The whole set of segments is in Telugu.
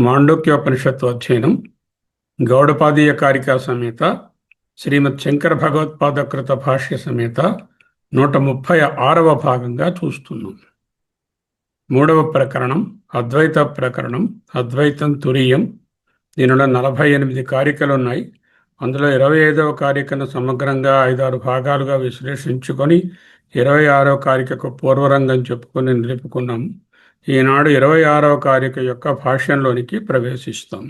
మాండూక్యోపనిషత్తు అధ్యయనం గౌడపాదీయ కారికా సమేత శ్రీమద్ శంకర భగవత్పాదకృత భాష్య సమేత 136వ భాగంగా చూస్తున్నాం. 3వ ప్రకరణం అద్వైత ప్రకరణం, అద్వైతం తురీయం. దీనిలో 48 కారికలున్నాయి. అందులో 25వ కారికను సమగ్రంగా 5-6 భాగాలుగా విశ్లేషించుకొని 26వ కారికకు పూర్వరంగం చెప్పుకొని నిలుపుకున్నాము. ఈనాడు 26వ కారిక యొక్క భాష్యంలోనికి ప్రవేశిస్తాం.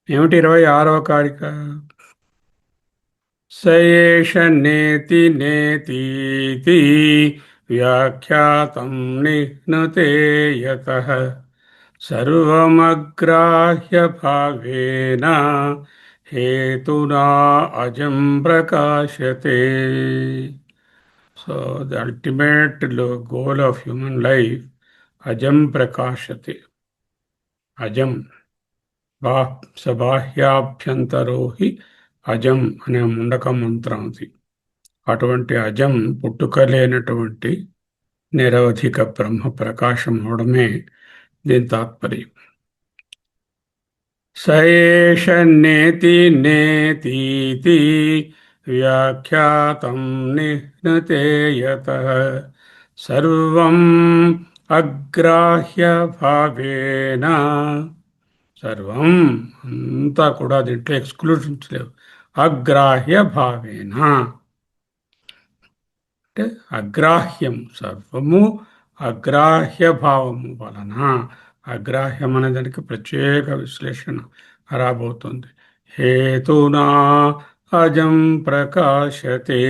ఏమిటి 26వ కారిక? సయేష నేతి నేతీతి వ్యాఖ్యాతం నిహ్నుతే యతః సర్వమగ్రాహ్య భావేన హేతునా అజం ప్రకాశతే. So the ultimate goal of human life, ajam prakashate. Ajam, సబాహ్యాభ్యంతరోహి అజం అనే ముండక మంత్రం అది. అటువంటి అజం పుట్టుకలేనటువంటి నిరవధిక బ్రహ్మ ప్రకాశం అవడమే దీని తాత్పర్యం. సయేష నేతి నేతీతి వ్యాఖ్యాతం నిహ్నుతే యతః సర్వం అగ్రాహ్య భావేన. సర్వం అంతా కూడా దీంట్లో ఎక్స్క్లూషన్స్ లేవు. అగ్రాహ్య భావేన అంటే అగ్రాహ్యం, సర్వము అగ్రాహ్య భావము వలన. అగ్రాహ్యం అనే దానికి ప్రత్యేక విశ్లేషణ రాబోతుంది. హేతునా అజం ప్రకాశతే.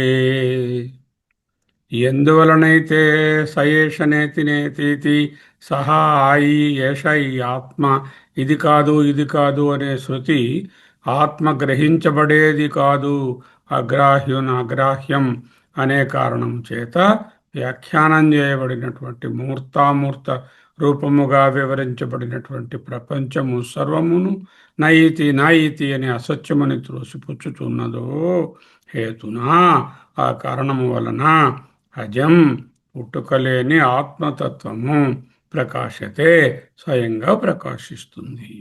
ఎందువలనైతే సయేష నేతి నేతీతి సహా ఆయి ఏష ఈ ఆత్మ, ఇది కాదు ఇది కాదు అనే శృతి ఆత్మ గ్రహించబడేది కాదు, అగ్రాహ్యం అనే కారణం చేత వ్యాఖ్యానం చేయబడినటువంటి మూర్తామూర్త రూపముగా వివరించబడినటువంటి ప్రపంచము సర్వమును నయితి నాయితి అని అసత్యమని త్రోసిపుచ్చుచున్నదో హేతునా ఆ కారణము వలన అజం పుట్టుకలేని ఆత్మతత్వము ప్రకాశతే స్వయంగా ప్రకాశిస్తుంది.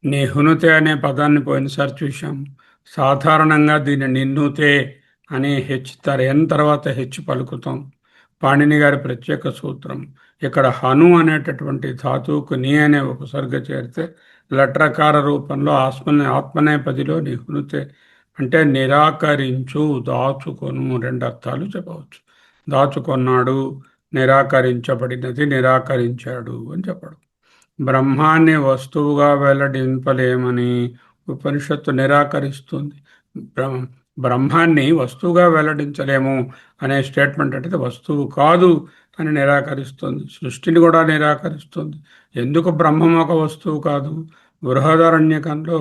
నిహునుతే అనే పదాన్ని పోయినసారి చూశాం. సాధారణంగా దీన్ని నిన్నుతే అని హెచ్చుతారు, ఎన్ తర్వాత హెచ్చు పలుకుతాం. పాణిని గారి ప్రత్యేక సూత్రం. ఇక్కడ హను అనేటటువంటి ధాతువుకు నీ అనే ఉపసర్గ చేరితే లట్రకార రూపంలో ఆత్మనేపదిలో నిహునుతే అంటే నిరాకరించు, దాచుకొను 2 అర్థాలు చెప్పవచ్చు. దాచుకొన్నాడు, నిరాకరించబడినది, నిరాకరించాడు అని చెప్పడం. బ్రహ్మాన్ని వస్తువుగా వెల్లడింపలేమని ఉపనిషత్తు నిరాకరిస్తుంది. బ్రహ్మాన్ని వస్తువుగా వెల్లడించలేము అనే స్టేట్మెంట్ అంటే వస్తువు కాదు అని నిరాకరిస్తుంది. సృష్టిని కూడా నిరాకరిస్తుంది. ఎందుకు బ్రహ్మం ఒక వస్తువు కాదు? బృహదారణ్యకంలో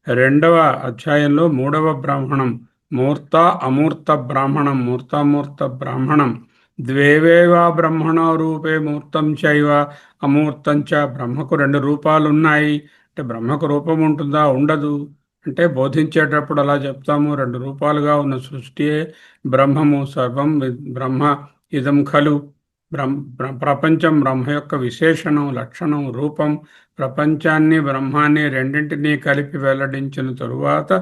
2వ అధ్యాయంలో 3వ బ్రాహ్మణం మూర్త అమూర్త బ్రాహ్మణం, మూర్తామూర్త బ్రాహ్మణం ద్వేవేవా బ్రహ్మణో రూపే మూర్తం చైవ అమూర్తం చ. బ్రహ్మకు 2 రూపాలు ఉన్నాయి అంటే బ్రహ్మకు రూపం ఉంటుందా? ఉండదు. అంటే బోధించేటప్పుడు అలా చెప్తాము, 2 రూపాలుగా ఉన్న సృష్టియే బ్రహ్మము. సర్వం బ్రహ్మ ఇదం ఖలు, ప్రపంచం బ్రహ్మ యొక్క విశేషణం, లక్షణం, రూపం. ప్రపంచాన్ని బ్రహ్మాన్ని రెండింటినీ కలిపి వెల్లడించిన తరువాత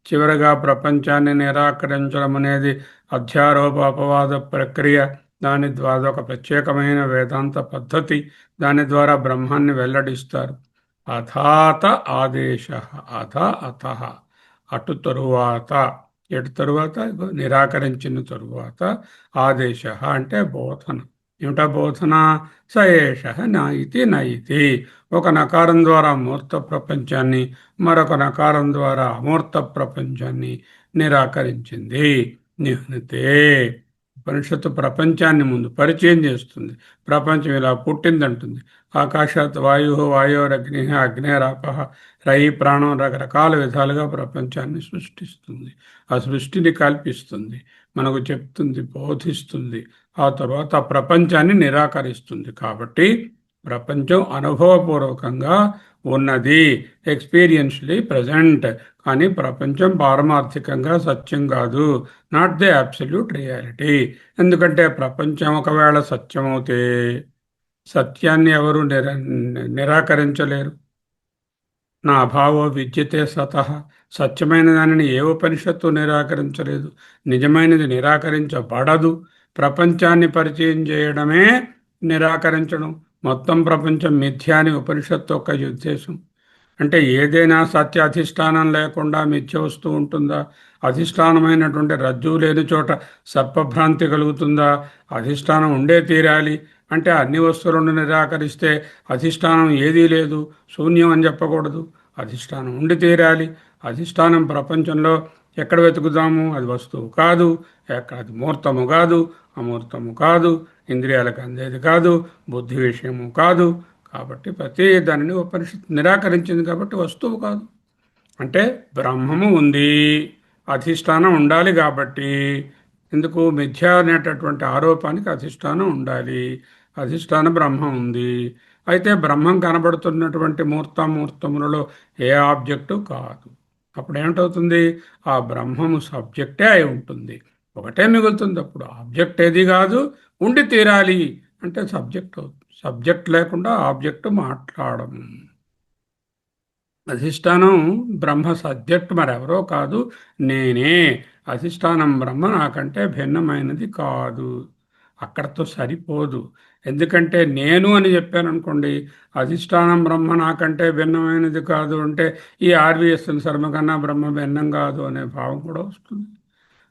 చివరగా ప్రపంచాన్ని నిరాకరించడం అనేది అధ్యారోప అపవాద ప్రక్రియ. దాని ద్వారా ఒక ప్రత్యేకమైన వేదాంత పద్ధతి. దాని ద్వారా బ్రహ్మాన్ని వెల్లడిస్తారు. అథాత ఆదేశ, అథ అథ అటు తరువాత, ఎటు తరువాత నిరాకరించిన తరువాత ఆదేశ అంటే బోధన. ఏమిటా బోధన? సయేష నైతి నైతి. ఒక నకారం ద్వారా మూర్త ప్రపంచాన్ని, మరొక నకారం ద్వారా అమూర్త ప్రపంచాన్ని నిరాకరించింది. నిహ్నతే. ఉపనిషత్తు ప్రపంచాన్ని ముందు పరిచయం చేస్తుంది. ప్రపంచం ఇలా పుట్టిందంటుంది. ఆకాశాత్ వాయు, వాయోరగ్ని, అగ్నేరాప, రయి, ప్రాణం రకరకాల విధాలుగా ప్రపంచాన్ని సృష్టిస్తుంది. ఆ సృష్టిని కల్పిస్తుంది, మనకు చెప్తుంది, బోధిస్తుంది. ఆ తర్వాత ఆ ప్రపంచాన్ని నిరాకరిస్తుంది. కాబట్టి ప్రపంచం అనుభవపూర్వకంగా ఉన్నది, ఎక్స్పీరియన్స్లీ ప్రజెంట్. కానీ ప్రపంచం పారమార్థికంగా సత్యం కాదు, నాట్ ది అబ్సల్యూట్ రియాలిటీ. ఎందుకంటే ప్రపంచం ఒకవేళ సత్యమవుతే సత్యాన్ని ఎవరు నిరాకరించలేరు. నా అభావో విద్యతే సతః. సత్యమైన దానిని ఏ ఉపనిషత్తు నిరాకరించలేదు. నిజమైనది నిరాకరించబడదు. ప్రపంచాన్ని పరిచయం చేయడమే నిరాకరించడం. మొత్తం ప్రపంచం మిథ్య అని ఉపనిషత్తు యొక్క ఉద్దేశం. అంటే ఏదైనా సత్య అధిష్టానం లేకుండా మిథ్య వస్తూ ఉంటుందా? అధిష్టానమైనటువంటి రజ్జువు లేని చోట సర్పభ్రాంతి కలుగుతుందా? అధిష్టానం ఉండే తీరాలి. అంటే అన్ని వస్తువులను నిరాకరిస్తే అధిష్టానం ఏదీ లేదు, శూన్యం అని చెప్పకూడదు. అధిష్టానం ఉండి తీరాలి. అధిష్టానం ప్రపంచంలో ఎక్కడ వెతుకుదాము? అది వస్తువు కాదు, అది మూర్తము కాదు, అమూర్తము కాదు, ఇంద్రియాలకు అందేది కాదు, బుద్ధి విషయము కాదు. కాబట్టి ప్రతి దానిని ఉపనిషత్తు నిరాకరించింది. కాబట్టి వస్తువు కాదు. అంటే బ్రహ్మము ఉంది, అధిష్టానం ఉండాలి. కాబట్టి ఎందుకు మిథ్య అనేటటువంటి ఆరోపానికి అధిష్టానం ఉండాలి. అధిష్టాన బ్రహ్మం ఉంది. అయితే బ్రహ్మం కనబడుతున్నటువంటి మూర్తమూర్తములలో ఏ ఆబ్జెక్టు కాదు. అప్పుడు ఏమిటవుతుంది? ఆ బ్రహ్మము సబ్జెక్టే అయి ఉంటుంది. ఒకటే మిగులుతుంది. అప్పుడు ఆబ్జెక్ట్ ఏది కాదు, ఉండి తీరాలి అంటే సబ్జెక్ట్ అవుతుంది. సబ్జెక్ట్ లేకుండా ఆబ్జెక్ట్ మాట్లాడము. అధిష్టానం బ్రహ్మ సబ్జెక్ట్ మరెవరో కాదు, నేనే. అధిష్టానం బ్రహ్మ నాకంటే భిన్నమైనది కాదు. అక్కడతో సరిపోదు. ఎందుకంటే నేను అని చెప్పాను అనుకోండి, అధిష్టానం బ్రహ్మ నాకంటే భిన్నమైనది కాదు అంటే ఈ ఆర్వీఎస్ శర్మ కన్నా బ్రహ్మ భిన్నం కాదు అనే భావం కూడా వస్తుంది.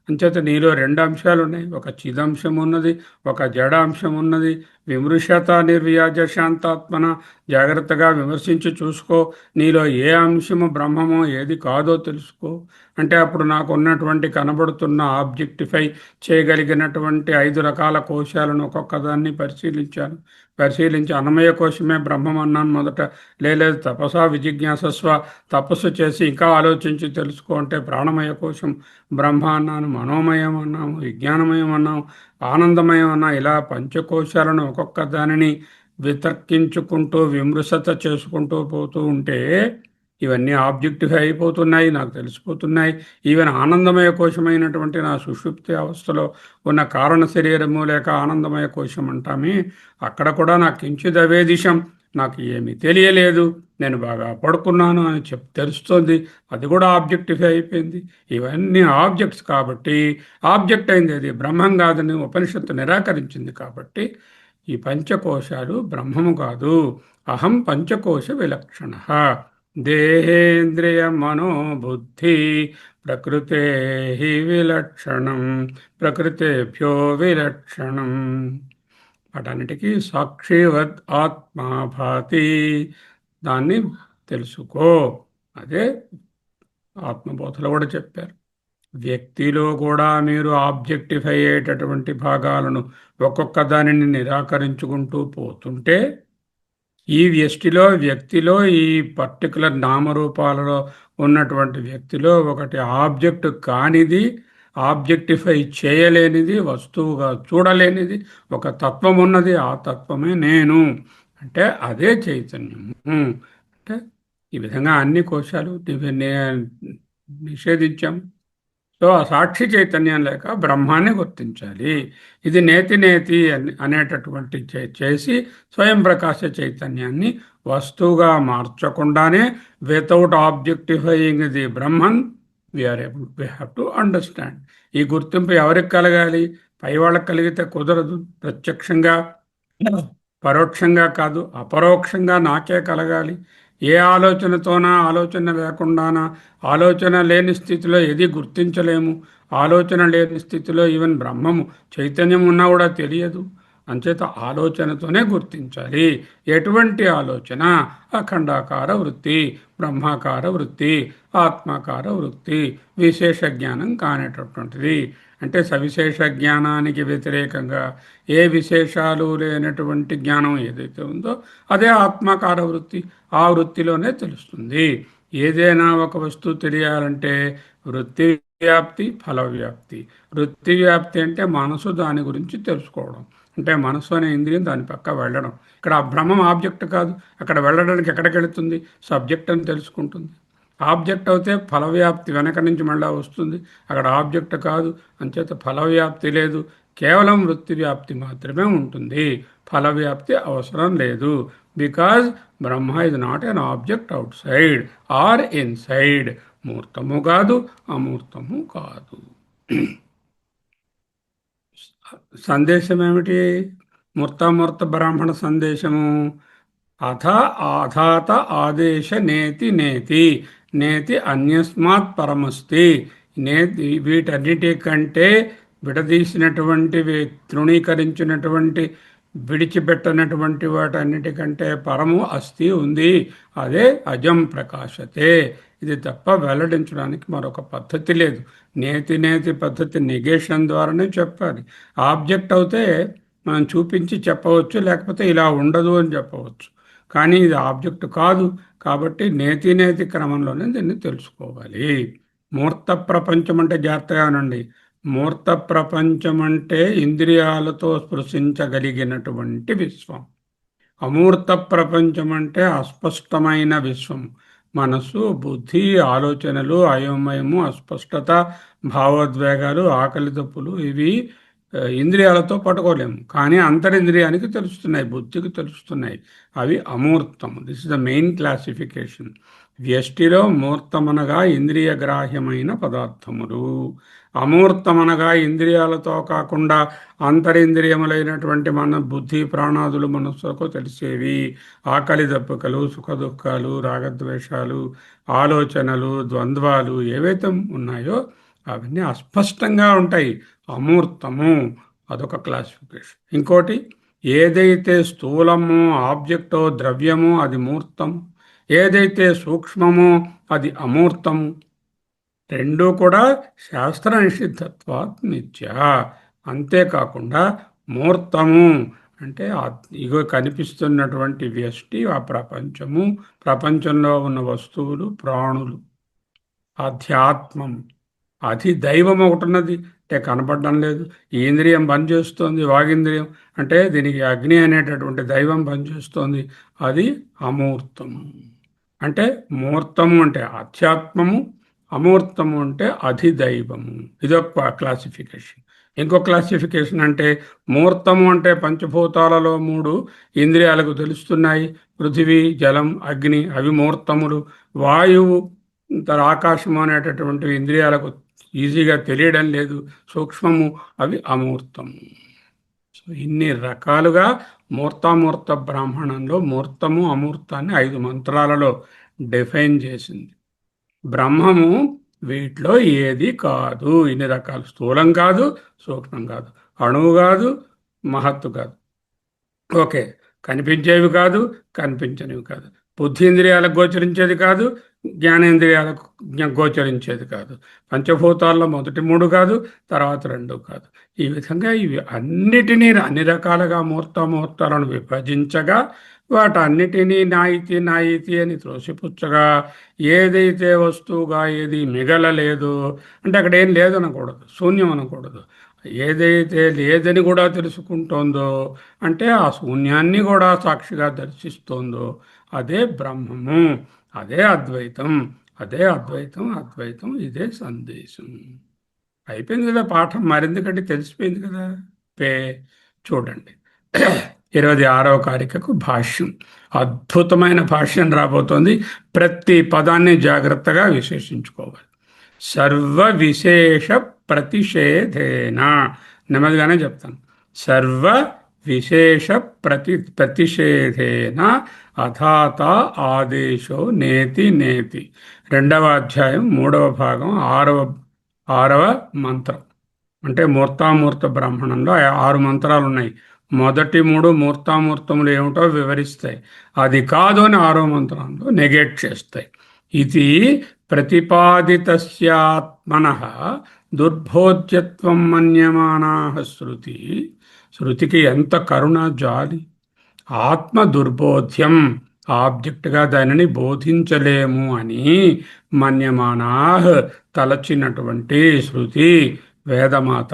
అంచేత నీలో రెండు అంశాలు ఉన్నాయి. ఒక చిదంశం ఉన్నది, ఒక జడాంశం ఉన్నది. విమృశత నిర్వ్యాజ శాంతాత్మన. జాగ్రత్తగా విమర్శించి చూసుకో. నీలో ఏ అంశము బ్రహ్మమో ఏది కాదో తెలుసుకో. అంటే అప్పుడు నాకు ఉన్నటువంటి కనబడుతున్న ఆబ్జెక్టిఫై చేయగలిగినటువంటి 5 రకాల కోశాలను ఒక్కొక్క దాన్ని పరిశీలించి అన్నమయ కోశమే బ్రహ్మం అన్నాను మొదట. లేదు తపసా విజిజ్ఞాసస్వ. తపస్సు చేసి ఇంకా ఆలోచించి తెలుసుకో అంటే ప్రాణమయ కోశం బ్రహ్మ అన్నాను, మనోమయం అన్నాము, విజ్ఞానమయం అన్నాము, ఆనందమయం అన్నా. ఇలా పంచకోశాలను ఒక్కొక్క దానిని వితర్కించుకుంటూ విమృశత చేసుకుంటూ పోతూ ఉంటే ఇవన్నీ ఆబ్జెక్టిఫై అయిపోతున్నాయి, నాకు తెలిసిపోతున్నాయి. ఈవెన్ ఆనందమయ కోశమైనటువంటి నా సుషుప్తి అవస్థలో ఉన్న కారణ శరీరము లేక ఆనందమయ కోశం అంటామే, అక్కడ కూడా నాకు కించిదవే దిశం, నాకు ఏమీ తెలియలేదు, నేను బాగా పడుకున్నాను అని తెలుస్తోంది. అది కూడా ఆబ్జెక్టిఫై అయిపోయింది. ఇవన్నీ ఆబ్జెక్ట్స్ కాబట్టి ఆబ్జెక్ట్ అయింది అది బ్రహ్మం కాదని ఉపనిషత్తు నిరాకరించింది. కాబట్టి ఈ పంచకోశాలు బ్రహ్మము కాదు. అహం పంచకోశ విలక్షణ. దేహేంద్రియ మనోబుద్ధి ప్రకృతే విలక్షణం, ప్రకృతేభ్యో విలక్షణం. వాటన్నిటికీ సాక్షివత్ ఆత్మా భాతి. దాన్ని తెలుసుకో. అదే ఆత్మబోధలో కూడా చెప్పారు. వ్యక్తిలో కూడా మీరు ఆబ్జెక్టిఫై అయ్యేటటువంటి భాగాలను ఒక్కొక్క దానిని నిరాకరించుకుంటూ పోతుంటే ఈ వ్యక్తిలో ఈ పర్టికులర్ నామరూపాలలో ఉన్నటువంటి వ్యక్తిలో ఒకటి ఆబ్జెక్ట్ కానిది, ఆబ్జెక్టిఫై చేయలేనిది, వస్తువుగా చూడలేనిది ఒక తత్వం ఉన్నది. ఆ తత్వమే నేను అంటే అదే చైతన్యము. అంటే ఈ విధంగా అన్ని కోశాలు నిషేధించాం. సో ఆ సాక్షి చైతన్యం లేక బ్రహ్మాన్ని గుర్తించాలి. ఇది నేతి నేతి అనేటటువంటి చేసి స్వయం ప్రకాశ చైతన్యాన్ని వస్తువుగా మార్చకుండానే without objectifying the Brahman we are able we have to understand. ఈ గుర్తింపు ఎవరికి కలగాలి? పై వాళ్ళకి కలిగితే కుదరదు. ప్రత్యక్షంగా పరోక్షంగా కాదు, అపరోక్షంగా నాకే కలగాలి. ఏ ఆలోచనతోనా, ఆలోచన లేకుండానా, ఆలోచన లేని స్థితిలో ఏది గుర్తించలేము. ఆలోచన లేని స్థితిలో ఈవెన్ బ్రహ్మము చైతన్యం ఉన్నా కూడా తెలియదు. అంచేత ఆలోచనతోనే గుర్తించాలి. ఎటువంటి ఆలోచన? అఖండాకార వృత్తి, బ్రహ్మాకార వృత్తి, ఆత్మాకార వృత్తి, విశేష జ్ఞానం కానేటటువంటిది. అంటే సవిశేష జ్ఞానానికి వ్యతిరేకంగా ఏ విశేషాలు లేనటువంటి జ్ఞానం ఏదైతే ఉందో అదే ఆత్మాకార వృత్తి. ఆ వృత్తిలోనే తెలుస్తుంది. ఏదైనా ఒక వస్తువు తెలియాలంటే వృత్తి వ్యాప్తి, ఫల వ్యాప్తి. వృత్తి వ్యాప్తి అంటే మనసు దాని గురించి తెలుసుకోవడం, అంటే మనసు అనే ఇంద్రియం దాని పక్క వెళ్ళడం. ఇక్కడ ఆ భ్రమం ఆబ్జెక్ట్ కాదు. అక్కడ వెళ్ళడానికి ఎక్కడికి వెళుతుంది? సబ్జెక్ట్ అని తెలుసుకుంటుంది. ఆబ్జెక్ట్ అయితే ఫలవ్యాప్తి వెనక నుంచి మళ్ళా వస్తుంది. అక్కడ ఆబ్జెక్ట్ కాదు, అంచేత ఫలవ్యాప్తి లేదు. కేవలం వృత్తి వ్యాప్తి మాత్రమే ఉంటుంది. ఫలవ్యాప్తి అవసరం లేదు. Because Brahma is not an object outside or inside. మూర్తము కాదు, అమూర్తము కాదు. సందేశం ఏమిటి? మూర్తామూర్త బ్రాహ్మణ సందేశము అథ ఆధాత ఆదేశ నేతి నేతి నేతి అన్యస్మాత్ పరమస్తి. నేతి వీటన్నిటికంటే విడదీసినటువంటి తృణీకరించినటువంటి విడిచిపెట్టనటువంటి వాటన్నిటికంటే పరము అస్థి ఉంది. అదే అజం ప్రకాశతే. ఇది తప్ప వెల్లడించడానికి మరొక పద్ధతి లేదు. నేతి నేతి పద్ధతి నెగేషన్ ద్వారానే చెప్పాలి. ఆబ్జెక్ట్ అయితే మనం చూపించి చెప్పవచ్చు, లేకపోతే ఇలా ఉండదు అని చెప్పవచ్చు. కానీ ఇది ఆబ్జెక్ట్ కాదు కాబట్టి నేతి నేతి క్రమంలోనే దీన్ని తెలుసుకోవాలి. మూర్త ప్రపంచం అంటే జాగ్రత్తగానండి. మూర్త ప్రపంచం అంటే ఇంద్రియాలతో స్పృశించగలిగినటువంటి విశ్వం. అమూర్త ప్రపంచం అంటే అస్పష్టమైన విశ్వం. మనస్సు, బుద్ధి, ఆలోచనలు, అయోమయము, అస్పష్టత, భావోద్వేగాలు, ఆకలి తప్పులు ఇవి ఇంద్రియాలతో పట్టుకోలేము. కానీ అంతరింద్రియానికి తెలుస్తున్నాయి, బుద్ధికి తెలుస్తున్నాయి. అవి అమూర్తం. This is the main classification. వ్యష్టిలో మూర్తమనగా ఇంద్రియ గ్రాహ్యమైన పదార్థములు, అమూర్తమనగా ఇంద్రియాలతో కాకుండా అంతరింద్రియములైనటువంటి మన బుద్ధి, ప్రాణాదులు, మనస్సులకు తెలిసేవి. ఆకలి దప్పుకలు, సుఖ దుఃఖాలు, రాగద్వేషాలు, ఆలోచనలు, ద్వంద్వాలు ఏవైతే ఉన్నాయో అవన్నీ అస్పష్టంగా ఉంటాయి. అమూర్తము అదొక క్లాసిఫికేషన్. ఇంకోటి, ఏదైతే స్థూలమో ఆబ్జెక్టో ద్రవ్యమో అది మూర్తం, ఏదైతే సూక్ష్మమో అది అమూర్తము. రెండూ కూడా శాస్త్ర నిషిద్ధత్వాత్ మిథ్య. అంతేకాకుండా మూర్తము అంటే ఇగో కనిపిస్తున్నటువంటి వ్యష్టి, ఆ ప్రపంచము, ప్రపంచంలో ఉన్న వస్తువులు, ప్రాణులు, ఆధ్యాత్మం, అది దైవం ఒకటి ఉన్నది అంటే కనపడడం లేదు. ఈ ఇంద్రియం పనిచేస్తోంది, వాగింద్రియం అంటే దీనికి అగ్ని అనేటటువంటి దైవం పనిచేస్తోంది, అది అమూర్తము. అంటే మూర్తము అంటే ఆధ్యాత్మము, అమూర్తము అంటే అధిదైవము. ఇదొక క్లాసిఫికేషన్. ఇంకో క్లాసిఫికేషన్ అంటే మూర్తము అంటే పంచభూతాలలో మూడు ఇంద్రియాలకు తెలుస్తున్నాయి. పృథివీ, జలం, అగ్ని అవి మూర్తములు. వాయువు, ఆకాశము అనేటటువంటి ఇంద్రియాలకు ఈజీగా తెలియడం లేదు, సూక్ష్మము, అవి అమూర్తము. సో ఇన్ని రకాలుగా మూర్తామూర్త బ్రాహ్మణంలో మూర్తము అమూర్తాన్ని 5 మంత్రాలలో డిఫైన్ చేసింది. బ్రహ్మము వీటిలో ఏది కాదు. ఇన్ని రకాలు, స్థూలం కాదు, సూక్ష్మం కాదు, అణువు కాదు, మహత్తు కాదు. ఓకే, కనిపించేవి కాదు, కనిపించనివి కాదు, బుద్ధీంద్రియాలకు గోచరించేది కాదు, జ్ఞానేంద్రియాలకు గోచరించేది కాదు, పంచభూతాల్లో మొదటి 3 కాదు, తర్వాత 2 కాదు. ఈ విధంగా ఇవి అన్నిటినీ అన్ని రకాలుగా మూర్తాలను విభజించగా వాటన్నిటినీ నాయితి నాయితి అని త్రోసిపుచ్చగా ఏదైతే వస్తువుగా ఏది మిగలలేదు అంటే అక్కడ ఏం లేదనకూడదు, శూన్యం అనకూడదు. ఏదైతే లేదని కూడా తెలుసుకుంటోందో అంటే ఆ శూన్యాన్ని కూడా సాక్షిగా దర్శిస్తోందో అదే బ్రహ్మము, అదే అద్వైతం. అదే అద్వైతం, అద్వైతం ఇదే సందేశం. అయిపోయింది కదా పాఠం, మరెందుకంటే తెలిసిపోయింది కదా. పే చూడండి, 26వ కారికకు భాష్యం. అద్భుతమైన భాష్యం రాబోతోంది. ప్రతి పదాన్ని జాగ్రత్తగా విశేషించుకోవాలి. సర్వ విశేష ప్రతిషేధేన, నెమ్మదిగానే చెప్తాను. సర్వ విశేష ప్రతిషేధేన అథాత ఆదేశో నేతి నేతి. 2వ అధ్యాయం 3వ భాగం 6వ మంత్రం. అంటే మూర్తామూర్త బ్రాహ్మణంలో 6 మంత్రాలు ఉన్నాయి. మొదటి 3 మూర్తామూర్తములు ఏమిటో వివరిస్తాయి. అది కాదు అని 6వ మంత్రంలో నెగేట్ చేస్తాయి. ఇది ప్రతిపాదితస్యాత్మనః దుర్భోజ్యత్వం మన్యమానాః శృతి. శృతికి ఎంత కరుణ, జాలి. ఆత్మ దుర్బోధ్యం, ఆబ్జెక్ట్గా దానిని బోధించలేము అని మన్యమానాః తలచినటువంటి శృతి వేదమాత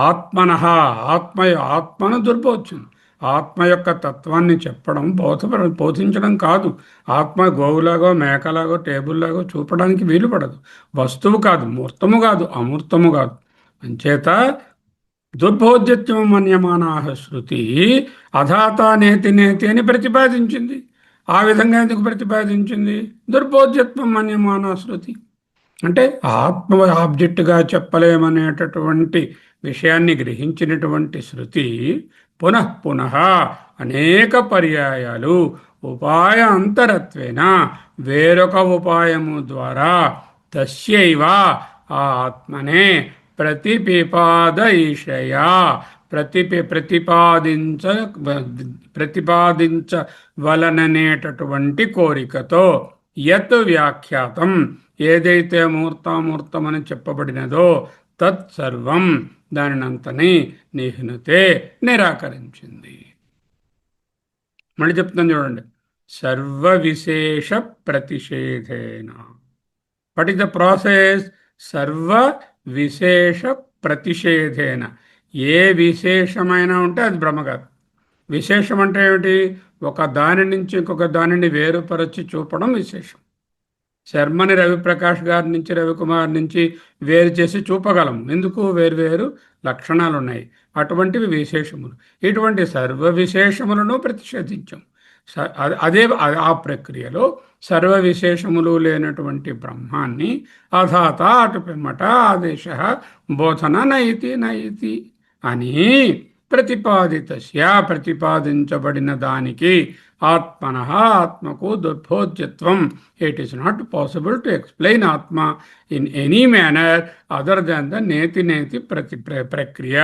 ఆత్మనః ఆత్మను దుర్బోధ్యం. ఆత్మ యొక్క తత్వాన్ని చెప్పడం బోధించడం కాదు. ఆత్మ గోవులాగో మేకలాగో టేబుల్లాగో చూపడానికి వీలు పడదు. వస్తువు కాదు, మూర్తము కాదు, అమూర్తము కాదు. అంచేత దుర్బోధ్యత్వం మన్యమానాః శృతి అధాత నేతి నేతి అని ప్రతిపాదించింది. ఆ విధంగా ఎందుకు ప్రతిపాదించింది? దుర్బోధ్యత్వం మన్యమానా శృతి అంటే ఆత్మ ఆబ్జెక్టుగా చెప్పలేమనేటటువంటి విషయాన్ని గ్రహించినటువంటి శృతి పునః పునః అనేక పర్యాయాలు ఉపాయ అంతరత్వేన వేరొక ఉపాయము ద్వారా తస్యైవ ఆ ఆత్మనే ప్రతిపాదయిషయా ప్రతిపాదించవలననేటటువంటి కోరికతో యత్ వ్యాఖ్యాతం ఏదైతే మూర్తామూర్తమని చెప్పబడినదో తత్సర్వం దానినంతని నిహ్నుతే నిరాకరించింది. మళ్ళీ చెప్తాను చూడండి. సర్వ విశేష ప్రతిషేధేన. What is the process? సర్వ విశేష ప్రతిషేధేన. ఏ విశేషమైనా ఉంటే అది బ్రహ్మ కాదు. విశేషం అంటే ఏమిటి? ఒక దాని నుంచి ఇంకొక దానిని వేరుపరచి చూపడం విశేషం. శర్మని రవిప్రకాష్ గారి నుంచి, రవికుమార్ నుంచి వేరు చేసి చూపగలం. ఎందుకు? వేరు లక్షణాలు ఉన్నాయి. అటువంటివి విశేషములు. ఇటువంటి సర్వ విశేషములను ప్రతిషేధించాం. అదే ఆ ప్రక్రియలో సర్వ విశేషములు లేనటువంటి బ్రహ్మాన్ని అథాత అటు పిమ్మట ఆదేశ బోధన నయితి నయితి అని ప్రతిపాదించబడిన దానికి ఆత్మన ఆత్మకు దుర్బోధ్యత్వం. It is not possible to explain Atma in any manner other than the నేతి నేతి ప్రక్రియ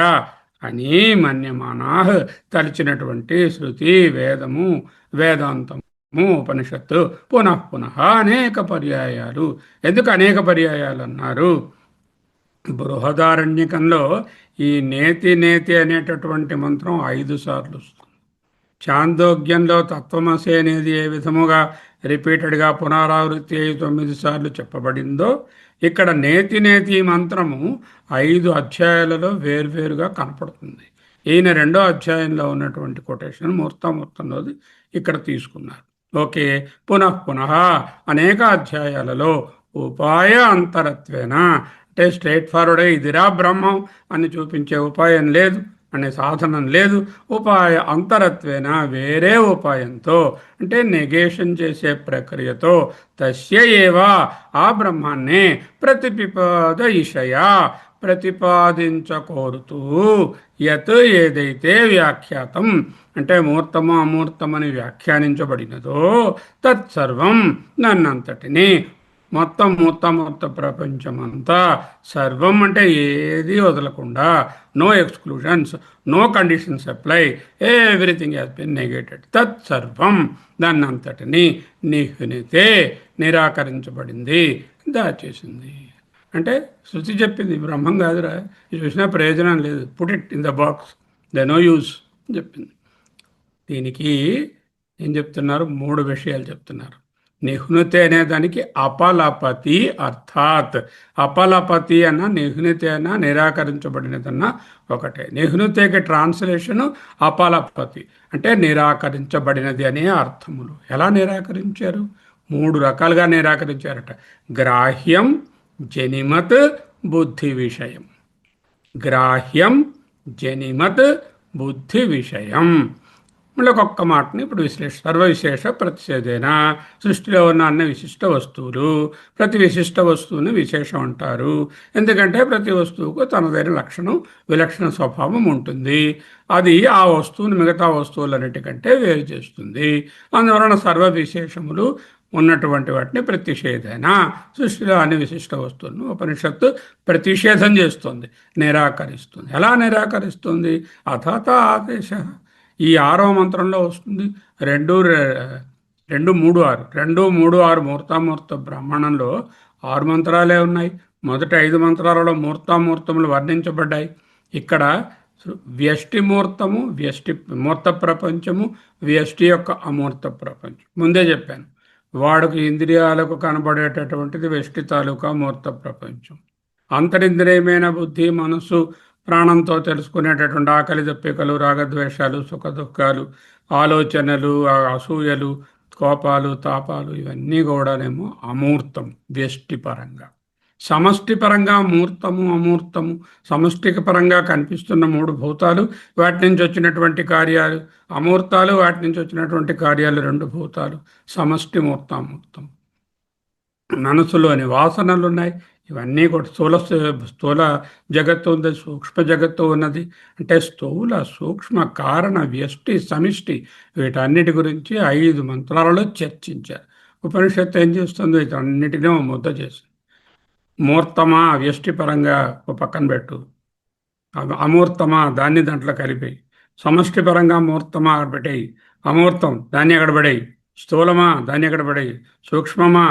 అని మన్యమానాః తలిచినటువంటి శృతి, వేదము, వేదాంతము, ఉపనిషత్తు పునః పునః అనేక పర్యాయాలు. ఎందుకు అనేక పర్యాయాలు అన్నారు? బృహదారణ్యకంలో ఈ నేతి నేతి అనేటటువంటి మంత్రం 5 సార్లు వస్తుంది. చాందోగ్యంలో తత్వమసి అనేది ఏ విధముగా రిపీటెడ్గా పునరావృత్తి 9 సార్లు చెప్పబడిందో, ఇక్కడ నేతి నేతి మంత్రము 5 అధ్యాయాలలో వేర్వేరుగా కనపడుతుంది. ఈయన 2వ అధ్యాయంలో ఉన్నటువంటి కొటేషన్ మూర్తామూర్తంలోది ఇక్కడ తీసుకున్నారు. ఓకే. పునః పునః అనేక అధ్యాయాలలో ఉపాయ అంతరత్వేన అంటే స్ట్రైట్ ఫార్వర్డే ఇదిరా బ్రహ్మం అని చూపించే ఉపాయం లేదు, అనే సాధనం లేదు. ఉపాయ అంతరత్వేన వేరే ఉపాయంతో అంటే నెగేషన్ చేసే ప్రక్రియతో తస్య ఏవా ఆ బ్రహ్మాన్నే ప్రతిపాదయిషయా ప్రతిపాదించకోరుతూ యత్ ఏదైతే వ్యాఖ్యాతం అంటే మూర్తము అమూర్తమని వ్యాఖ్యానించబడినదో తత్సర్వం నన్నంతటిని మొత్తం మూర్తామూర్త ప్రపంచమంతా సర్వం అంటే ఏది వదలకుండా, no exclusions, no conditions apply, everything has been negated. తత్సర్వం దాన్నంతటిని నిహ్నితే నిరాకరించబడింది, దాచేసింది. అంటే శృతి చెప్పింది బ్రహ్మం కాదురా, ఇది చూసినా ప్రయోజనం లేదు, put it in the box, the no use చెప్పింది. దీనికి ఏం చెప్తున్నారు? 3 విషయాలు చెప్తున్నారు. నిహ్నుతే అనే దానికి అపలపతి, అర్థాత్ అపలపతి అన్న నిహ్నుతే అన్న నిరాకరించబడినదన్న ఒకటే. నిహ్నుతేకి ట్రాన్స్లేషను అపలపతి అంటే నిరాకరించబడినది అనే అర్థములు. ఎలా నిరాకరించారు? 3 రకాలుగా నిరాకరించారట. గ్రాహ్యం, జనిమత్, బుద్ధి విషయం. గ్రాహ్యం జనిమత్ బుద్ధి విషయం. మళ్ళీ ఒక్కొక్క మాటని ఇప్పుడు సర్వవిశేష ప్రతిషేధేన. సృష్టిలో ఉన్న అన్ని విశిష్ట వస్తువులు, ప్రతి విశిష్ట వస్తువుని విశేషం అంటారు. ఎందుకంటే ప్రతి వస్తువుకు తనదైన లక్షణం, విలక్షణ స్వభావం ఉంటుంది. అది ఆ వస్తువుని మిగతా వస్తువులన్నిటికంటే వేరు చేస్తుంది. అందువలన సర్వ విశేషములు ఉన్నటువంటి వాటిని ప్రతిషేధేన. సృష్టిలో అన్ని విశిష్ట వస్తువులను ఉపనిషత్తు ప్రతిషేధం చేస్తుంది, నిరాకరిస్తుంది. ఎలా నిరాకరిస్తుంది? అథాత ఆదేశ. ఈ 6వ మంత్రంలో వస్తుంది. 2 2 3 6 2 3 6 మూర్తామూర్త బ్రాహ్మణంలో 6 మంత్రాలే ఉన్నాయి. మొదటి 5 మంత్రాలలో మూర్తామూర్తములు వర్ణించబడ్డాయి. ఇక్కడ వ్యష్టి మూర్తము, వ్యష్టి మూర్త ప్రపంచము, వ్యష్టి యొక్క అమూర్త ప్రపంచం ముందే చెప్పాను. వాడికి ఇంద్రియాలకు కనబడేటటువంటిది వ్యష్టి తాలూకా మూర్త ప్రపంచం. అంతరింద్రియమైన బుద్ధి, మనసు, ప్రాణంతో తెలుసుకునేటటువంటి ఆకలి, దప్పికలు, రాగద్వేషాలు, సుఖ దుఃఖాలు, ఆలోచనలు, అసూయలు, కోపాలు, తాపాలు, ఇవన్నీ కూడానేమో అమూర్తం వ్యష్టి పరంగా. సమష్టి పరంగా మూర్తము, అమూర్తము. సమష్టికి పరంగా కనిపిస్తున్న 3 భూతాలు, వాటి నుంచి వచ్చినటువంటి కార్యాలు. అమూర్తాలు, వాటి నుంచి వచ్చినటువంటి కార్యాలు 2 భూతాలు. సమష్టి మూర్తామూర్తం. మనసులోని వాసనలు ఉన్నాయి. ఇవన్నీ కూడా స్థూల జగత్తు ఉంది, సూక్ష్మ జగత్తు ఉన్నది. అంటే స్థూల, సూక్ష్మ, కారణ, వ్యష్టి, సమిష్టి, వీటన్నిటి గురించి 5 మంత్రాలలో చర్చించారు. ఉపనిషత్తు ఏం చేస్తుంది? వీటన్నిటినీ ముద్ద చేసింది. మూర్తమా వ్యష్టి పరంగా ఒక పక్కన పెట్టు, అమూర్తమా దాన్ని దాంట్లో కలిపి, సమష్టి పరంగా మూర్తమా అక్కడ పెట్టేయి, అమూర్తం దాన్ని ఎక్కడ పడేయి, స్థూలమా దాన్ని ఎక్కడ పడేయి, సూక్ష్మమా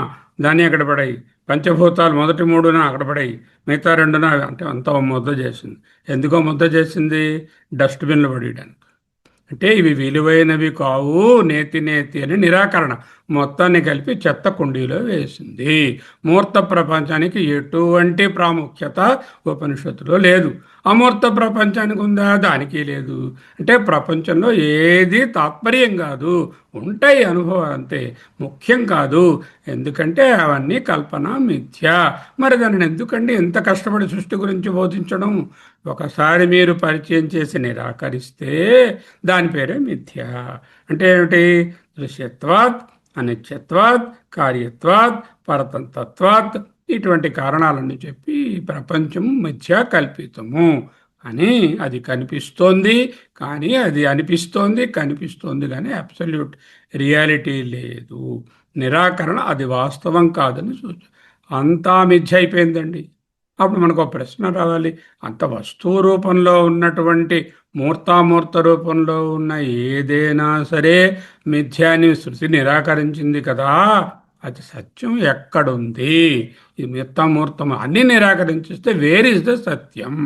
దాన్ని ఎక్కడ పడేయి, పంచభూతాలు మొదటి 3న అక్కడ పడేయి, మిగతా 2న అంటే అంతా ముద్ద చేసింది. ఎందుకో ముద్ద చేసింది? డస్ట్బిన్లో పడేయడానికి. అంటే ఇవి విలువైనవి కావు, నేతి నేతి అని నిరాకరణ. మొత్తాన్ని కలిపి చెత్త కుండీలో వేసింది. మూర్త ప్రపంచానికి ఎటువంటి ప్రాముఖ్యత ఉపనిషత్తులో లేదు. అమూర్త ప్రపంచానికి ఉందా? దానికి లేదు. అంటే ప్రపంచంలో ఏది తాత్పర్యం కాదు, ఉంటాయి అనుభవాలు అంతే, ముఖ్యం కాదు. ఎందుకంటే అవన్నీ కల్పన, మిథ్య. మరి దానిని ఎందుకండి ఎంత కష్టపడి సృష్టి గురించి బోధించడం? ఒకసారి మీరు పరిచయం చేసి నిరాకరిస్తే దాని పేరే మిథ్య. అంటే ఏమిటి? దృశ్యత్వాత్, అనిత్యత్వాత్, కార్యత్వాత్, పరతంత్రత్వాత్, ఇటువంటి కారణాలన్నీ చెప్పి ప్రపంచం మిథ్యా కల్పితము అని అది కనిపిస్తోంది. కానీ అది అనిపిస్తోంది, కనిపిస్తోంది, కానీ అబ్సల్యూట్ రియాలిటీ లేదు. నిరాకరణ అది వాస్తవం కాదని సూచన. అంతా మిథ్య అయిపోయిందండి. అప్పుడు మనకు ఒక ప్రశ్న రావాలి. అంత వస్తువు రూపంలో ఉన్నటువంటి మూర్తామూర్త రూపంలో ఉన్న ఏదైనా సరే మిథ్యాని శృతి నిరాకరించింది కదా, అది సత్యం ఎక్కడుంది? ఈ మూర్తామూర్తం అన్ని నిరాకరించిస్తే వేర్ ఇస్ ద సత్యం?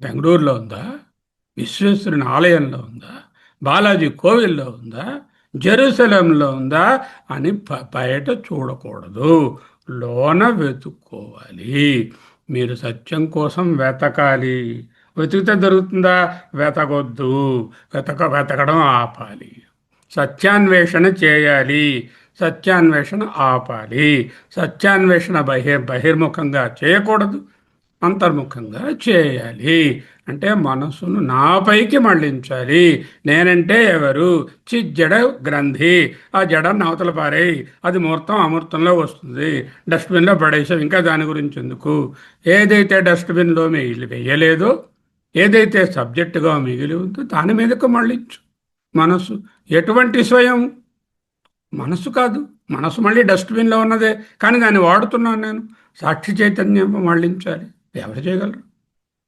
బెంగళూరులో ఉందా? విశ్వేశ్వరుని ఆలయంలో ఉందా? బాలాజీ కోవిల్లో ఉందా? జెరూసలంలో ఉందా అని బయట చూడకూడదు, లోన వెతుక్కోవాలి. మీరు సత్యం కోసం వెతకాలి. వెతికితే దొరుకుతుందా? వెతకొద్దు. వెతకడం ఆపాలి. సత్యాన్వేషణ చేయాలి, సత్యాన్వేషణ ఆపాలి. సత్యాన్వేషణ బహిర్ముఖంగా చేయకూడదు, అంతర్ముఖంగా చేయాలి. అంటే మనసును నాపైకి మళ్ళించాలి. నేనంటే ఎవరు? జడ గ్రంథి. ఆ జడాన్ని అవతల పారేయి, అది మూర్తం అమూర్తంలో వస్తుంది. డస్ట్బిన్లో పడేసావు, ఇంకా దాని గురించి ఎందుకు? ఏదైతే డస్ట్బిన్లో వేయలేదో, ఏదైతే సబ్జెక్టుగా మిగిలి ఉందో దాని మీదకు మళ్ళించు మనసు. ఎటువంటి స్వయం? మనసు కాదు. మనసు మళ్ళీ డస్ట్బిన్లో ఉన్నదే, కానీ దాన్ని వాడుతున్నాను నేను. సాక్షి చైతన్యం మళ్ళించాలి. ఎవరు చేయగలరు?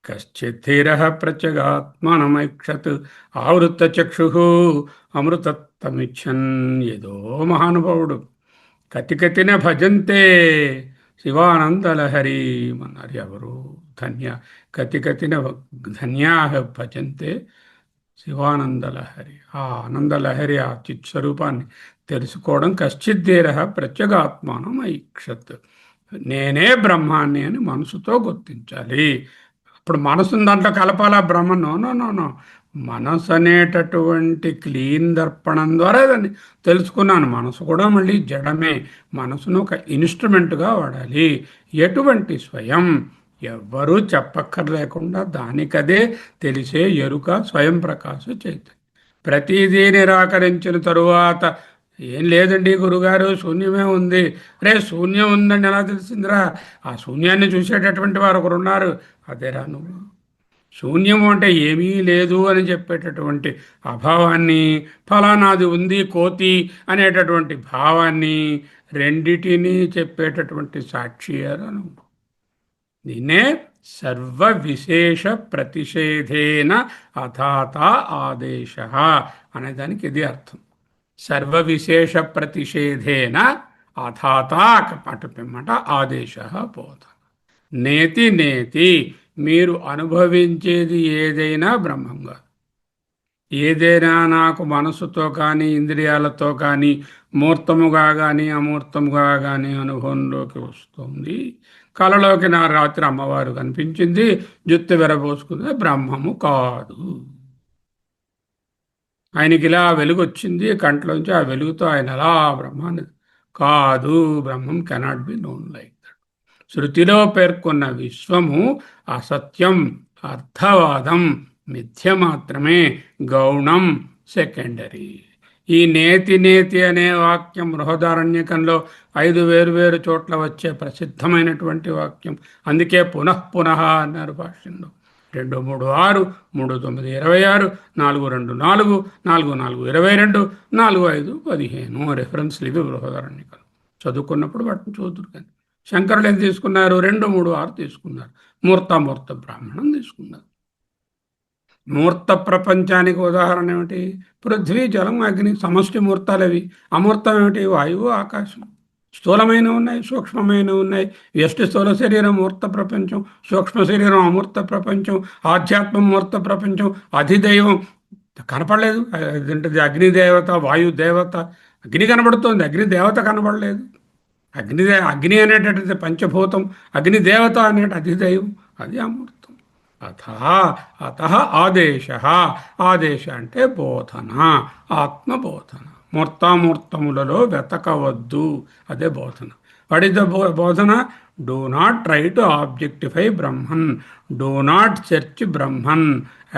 కశ్చిద్ధీర ప్రత్యగాత్మానమైక్షత్ ఆవృత చక్షు అమృతత్వమిచ్చన్. ఏదో మహానుభావుడు కతికతిన భజంతే శివానందలహరి అన్నారు. ఎవరు? ధన్య కతికతిన ధన్యా భజంతే శివానందలహరి. ఆ ఆనందలహరి, ఆ చిత్స్వరూపాన్ని తెలుసుకోవడం. కశ్చిద్ధీర ప్రత్యేగాత్మానం ఐక్షత్. నేనే బ్రహ్మాన్ని అని మనసుతో గుర్తించాలి. ఇప్పుడు మనసుని దాంట్లో కలపాలా బ్రహ్మ? No no no no. మనసు అనేటటువంటి క్లీన్ దర్పణం ద్వారా దాన్ని తెలుసుకున్నాను. మనసు కూడా మళ్ళీ జడమే. మనసును ఒక ఇన్స్ట్రుమెంట్గా వాడాలి. ఎటువంటి స్వయం ఎవ్వరూ చెప్పక్కర్లేకుండా దానికదే తెలిసే ఎరుక స్వయం ప్రకాశ చైతన్యం. ప్రతిదీ నిరాకరించిన తరువాత ఏం లేదండి గురుగారు, శూన్యమే ఉంది. రే, శూన్యం ఉందండి ఎలా తెలిసిందిరా? ఆ శూన్యాన్ని చూసేటటువంటి వారు ఒకరు ఉన్నారు. అదేరా నువ్వు. శూన్యము అంటే ఏమీ లేదు అని చెప్పేటటువంటి అభావాన్ని, ఫలానాది ఉంది కోతి అనేటటువంటి భావాన్ని, రెండిటినీ చెప్పేటటువంటి సాక్షియరను. దీన్నే సర్వ విశేష ప్రతిషేధేన అథాత ఆదేశ అనేదానికి ఇది అర్థం. సర్వ విశేష ప్రతిషేధేన అథాత పిమ్మట ఆదేశ బోధ. నేతి నేతి, మీరు అనుభవించేది ఏదైనా బ్రహ్మంగా. ఏదైనా నాకు మనసుతో కానీ ఇంద్రియాలతో కానీ మూర్తముగా కానీ అమూర్తముగా కానీ అనుభవంలోకి వస్తుంది. కలలోకి నా రాత్రి అమ్మవారు కనిపించింది, జుత్తు విరబోసుకుంది, బ్రహ్మము కాదు. ఆయనకి ఇలా వెలుగు వచ్చింది కంట్లోంచి, ఆ వెలుగుతో ఆయన అలా బ్రహ్మాన్ని కాదు. బ్రహ్మం cannot be known like that. శృతిలో పేర్కొన్న విశ్వము అసత్యం, అర్థవాదం, మిథ్య మాత్రమే, గౌణం, సెకండరీ. ఈ నేతి నేతి అనే వాక్యం బృహదారణ్యకంలో 5 వేరు చోట్ల వచ్చే ప్రసిద్ధమైనటువంటి వాక్యం. అందుకే పునః పునః అన్నారు భాష్యంలో. 2 3 6, 3 9 26, 4 2 4, 4 4 22, 4 5 15 రెఫరెన్స్లు ఇవి బృహదారణ్యకం. చదువుకున్నప్పుడు వాటిని చూదురు. కానీ శంకరులు ఏం తీసుకున్నారు? 2 3 6 తీసుకున్నారు. మూర్త బ్రాహ్మణం తీసుకున్నారు. మూర్త ప్రపంచానికి ఉదాహరణ ఏమిటి? పృథ్వీ, జలం, అగ్ని సమష్టి మూర్తాలవి. అమూర్తం ఏమిటి? వాయువు, ఆకాశం. స్థూలమైన ఉన్నాయి, సూక్ష్మమైన ఉన్నాయి. వ్యష్టి స్థూల శరీరం మూర్త ప్రపంచం, సూక్ష్మ శరీరం అమూర్త ప్రపంచం, ఆధ్యాత్మం మూర్త ప్రపంచం, అధిదైవం కనపడలేదు. ఏంటది? అగ్నిదేవత, వాయుదేవత. అగ్ని కనబడుతోంది, అగ్నిదేవత కనబడలేదు. అగ్ని అనేటటువంటి పంచభూతం, అగ్నిదేవత అనేట అధిదైవం, అది అమూర్తం. అత ఆదేశ. ఆదేశ అంటే బోధన, ఆత్మబోధన. మూర్తామూర్తములలో వెతకవద్దు, అదే బోధన. వాట్ ఈస్ ద బోధన? Do not try to objectify Brahman. Do not search Brahman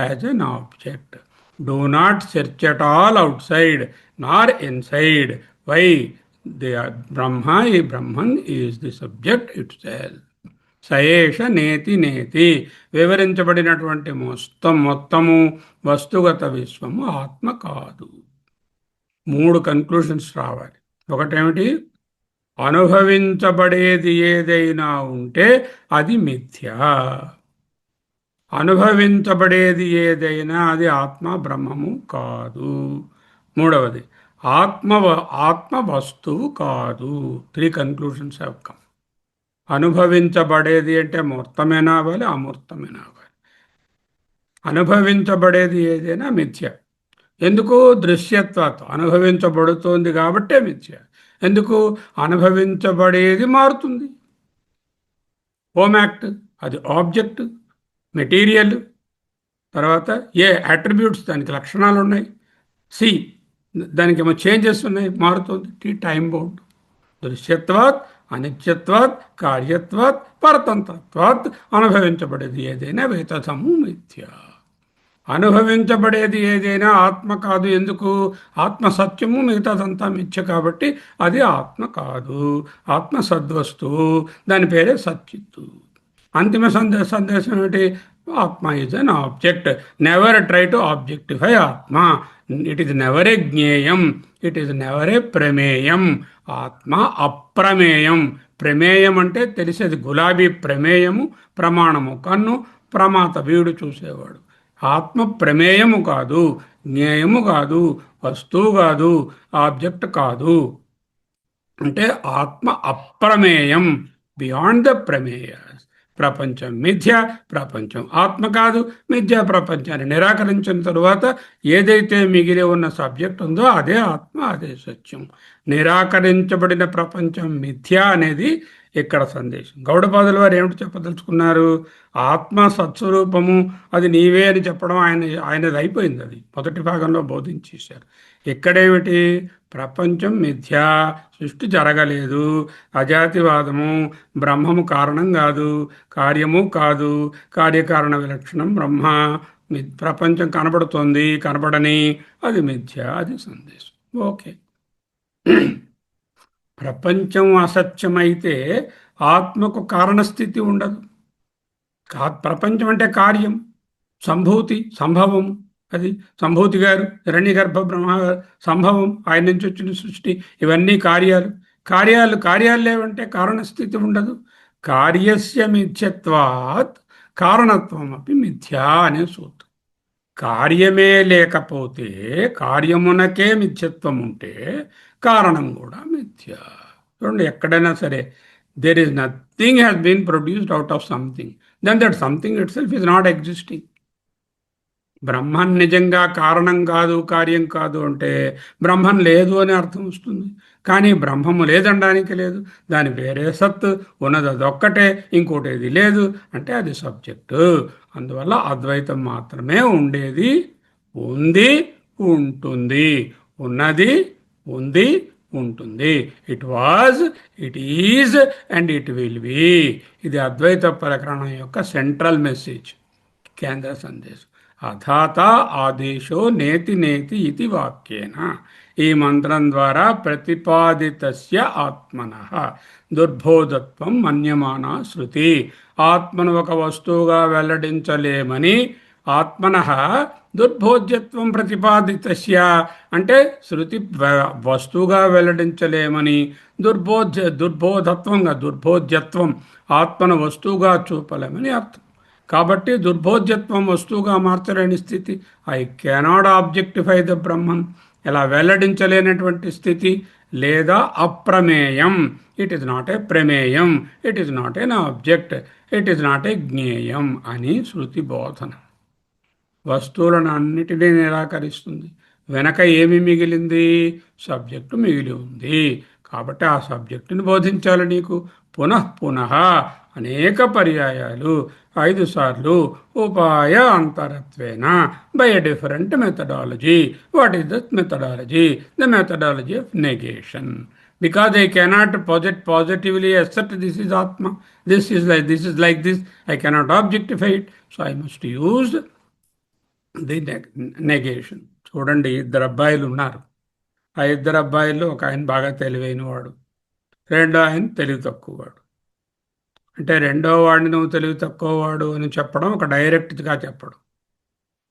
as an object. Do not search at all outside nor inside. Why? The Brahman is the subject itself. సయేష నేతి నేతి. వివరించబడినటువంటి మొత్తము వస్తుగత విశ్వము ఆత్మ కాదు. 3 కన్క్లూషన్స్ రావాలి. ఒకటేమిటి? అనుభవించబడేది ఏదైనా ఉంటే అది మిథ్య. అనుభవించబడేది ఏదైనా అది ఆత్మ, బ్రహ్మము కాదు. మూడవది, ఆత్మ వస్తువు కాదు. 3 కన్క్లూషన్స్ హ్యావ్ కమ్. అనుభవించబడేది అంటే మూర్తమేనా అవ్వాలి, అమూర్తమేనా అవ్వాలి. అనుభవించబడేది ఏదైనా మిథ్య. ఎందుకు? దృశ్యత్వాత్. అనుభవించబడుతోంది కాబట్టే మిథ్య. ఎందుకు? అనుభవించబడేది మారుతుంది. హోమ్ యాక్ట్, అది ఆబ్జెక్ట్, మెటీరియల్. తర్వాత ఏ అట్రిబ్యూట్స్, దానికి లక్షణాలు ఉన్నాయి. సి, దానికి ఏమో చేంజెస్ ఉన్నాయి, మారుతుంది. Time bound. దృశ్యత్వాత్, అనిత్యత్వాత్, కార్యత్వాత్, పరతంత్రత్వాత్. అనుభవించబడేది ఏదైనా వేతసము మిథ్య. అనుభవించబడేది ఏదైనా ఆత్మ కాదు. ఎందుకు? ఆత్మ సత్యము, మిగతాదంతా మిథ్య కాబట్టి అది ఆత్మ కాదు. ఆత్మ సద్వస్తువు, దాని పేరే సచ్చిత్తు. అంతిమ సందేశం ఏమిటి? Atma is an object. Never try to objectify Atma. It is never a జ్ఞేయం, ఇట్ ఈజ్ నెవర్ ఏ ప్రమేయం. ఆత్మ అప్రమేయం. ప్రమేయం అంటే తెలిసేది. గులాబీ ప్రమేయము, ప్రమాణము కన్ను, ప్రమాత వీడు చూసేవాడు. ఆత్మ ప్రమేయము కాదు, జ్ఞేయము కాదు, వస్తువు కాదు, ఆబ్జెక్ట్ కాదు. అంటే ఆత్మ అప్రమేయం, బియాండ్ ద ప్రమేయ. ప్రపంచం మిథ్య, ప్రపంచం ఆత్మ కాదు. మిథ్య ప్రపంచాన్ని నిరాకరించిన తరువాత ఏదైతే మిగిలి ఉన్న సబ్జెక్ట్ ఉందో అదే ఆత్మ, అదే సత్యం. నిరాకరించబడిన ప్రపంచం మిథ్య అనేది ఇక్కడ సందేశం. గౌడపాదుల వారు ఏమిటి చెప్పదలుచుకున్నారు? ఆత్మ సత్స్వరూపము అది నీవే అని చెప్పడం ఆయనది అయిపోయింది. అది మొదటి భాగంలో బోధించేశారు. ఇక్కడేమిటి? ప్రపంచం మిథ్యా, సృష్టి జరగలేదు, అజాతివాదము, బ్రహ్మము కారణం కాదు, కార్యము కాదు, కార్యకారణ విలక్షణం బ్రహ్మ, ప్రపంచం కనబడుతోంది, కనబడని అది మిథ్య, అది సందేశం. ఓకే. ప్రపంచం అసత్యమైతే ఆత్మకు కారణస్థితి ఉండదు. ప్రపంచం అంటే కార్యం, సంభూతి, సంభవం. అది సంభూతి గారు, హిరణ్యగర్భ బ్రహ్మ సంభవం, ఆయన నుంచి వచ్చిన సృష్టి, ఇవన్నీ కార్యాలు. కార్యాలు లేవంటే కారణస్థితి ఉండదు. కార్యస్య మిథ్యత్వాత్ కారణత్వం అపి మిథ్యా అనే సూత్రం. కార్యమే లేకపోతే, కార్యమునకే మిథ్యత్వం ఉంటే కారణం కూడా మిథ్య. చూడండి, ఎక్కడైనా సరే there is nothing has been produced out of something, then that something itself is not existing. Brahman నిజంగా కారణం కాదు, కార్యం కాదు అంటే బ్రహ్మం లేదు అని అర్థం వస్తుంది. కానీ బ్రహ్మము లేదనడానికి లేదు, దాని వేరే సత్ ఉన్నది, అదొక్కటే, ఇంకోటి ఏది లేదు అంటే అది సబ్జెక్టు. అందువల్ల అద్వైతం మాత్రమే ఉండేది, ఉంది, ఉంటుంది, ఉన్నది, ఉంది, ఉంటుంది. It was, it is and it will be. ఇది అద్వైత ప్రకరణం యొక్క సెంట్రల్ మెసేజ్, కేంద్ర సందేశం. అథాత ఆదేశో నేతి నేతి ఇది వాక్యేన. ఈ మంత్రం ద్వారా ప్రతిపాదితస్య ఆత్మనః దుర్బోధత్వం మన్యమాన శృతి. ఆత్మను ఒక వస్తువుగా వెల్లడించలేమని, ఆత్మనః దుర్బోధ్యత్వం ప్రతిపాదితస్య అంటే శృతి వస్తువుగా వెల్లడించలేమని, దుర్బోధ్యత్వం ఆత్మను వస్తువుగా చూపలేమని అర్థం. కాబట్టి దుర్బోధ్యత్వం వస్తువుగా మార్చలేని స్థితి, I cannot objectify the Brahman, ఇలా వెల్లడించలేనటువంటి స్థితి. లేదా అప్రమేయం, ఇట్ ఈస్ నాట్ ఏ ప్రమేయం, it is not an object, it is not a జ్ఞేయం అని శృతి బోధన. వస్తువులను అన్నిటినీ నిరాకరిస్తుంది. వెనక ఏమి మిగిలింది? సబ్జెక్టు మిగిలి ఉంది. కాబట్టి ఆ సబ్జెక్టుని బోధించాలి నీకు. పునః అనేక పర్యాయాలు, 5 సార్లు, ఉపాయ అంతరత్వేన, by a different methodology. What is that methodology? The methodology of negation. Because I cannot positively assert this is Atma, this is like this, I cannot objectify it, so I must use the negation. చూడండి, 2 అబ్బాయిలు ఉన్నారు. ఆ 2 అబ్బాయిల్లో ఒక ఆయన బాగా తెలివైన వాడు, రెండో ఆయన తెలివి తక్కువవాడు. అంటే రెండో వాడిని నువ్వు తెలివి తక్కువవాడు అని చెప్పడం ఒక డైరెక్ట్గా చెప్పడం.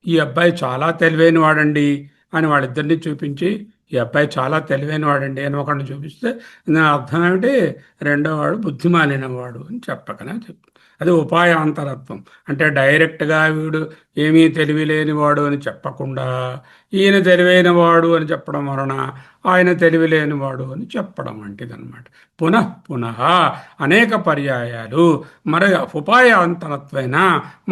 ఈ అబ్బాయి చాలా తెలివైన వాడండి అని వాళ్ళిద్దరిని చూపించి, ఈ అబ్బాయి చాలా తెలివైన వాడండి అని ఒకరిని చూపిస్తే నా అర్థం ఏమిటి? రెండో వాడు బుద్ధిమాలిన వాడు అని చెప్పకనే చెప్తాను. అది ఉపాయాంతరత్వం. అంటే డైరెక్ట్గా వీడు ఏమీ తెలివి లేనివాడు అని చెప్పకుండా, ఈయన తెలివైన వాడు అని చెప్పడం వలన ఆయన తెలివి లేనివాడు అని చెప్పడం వంటిదన్నమాట. పునః అనేక పర్యాయాలు ఉపాయాంతరత్వైన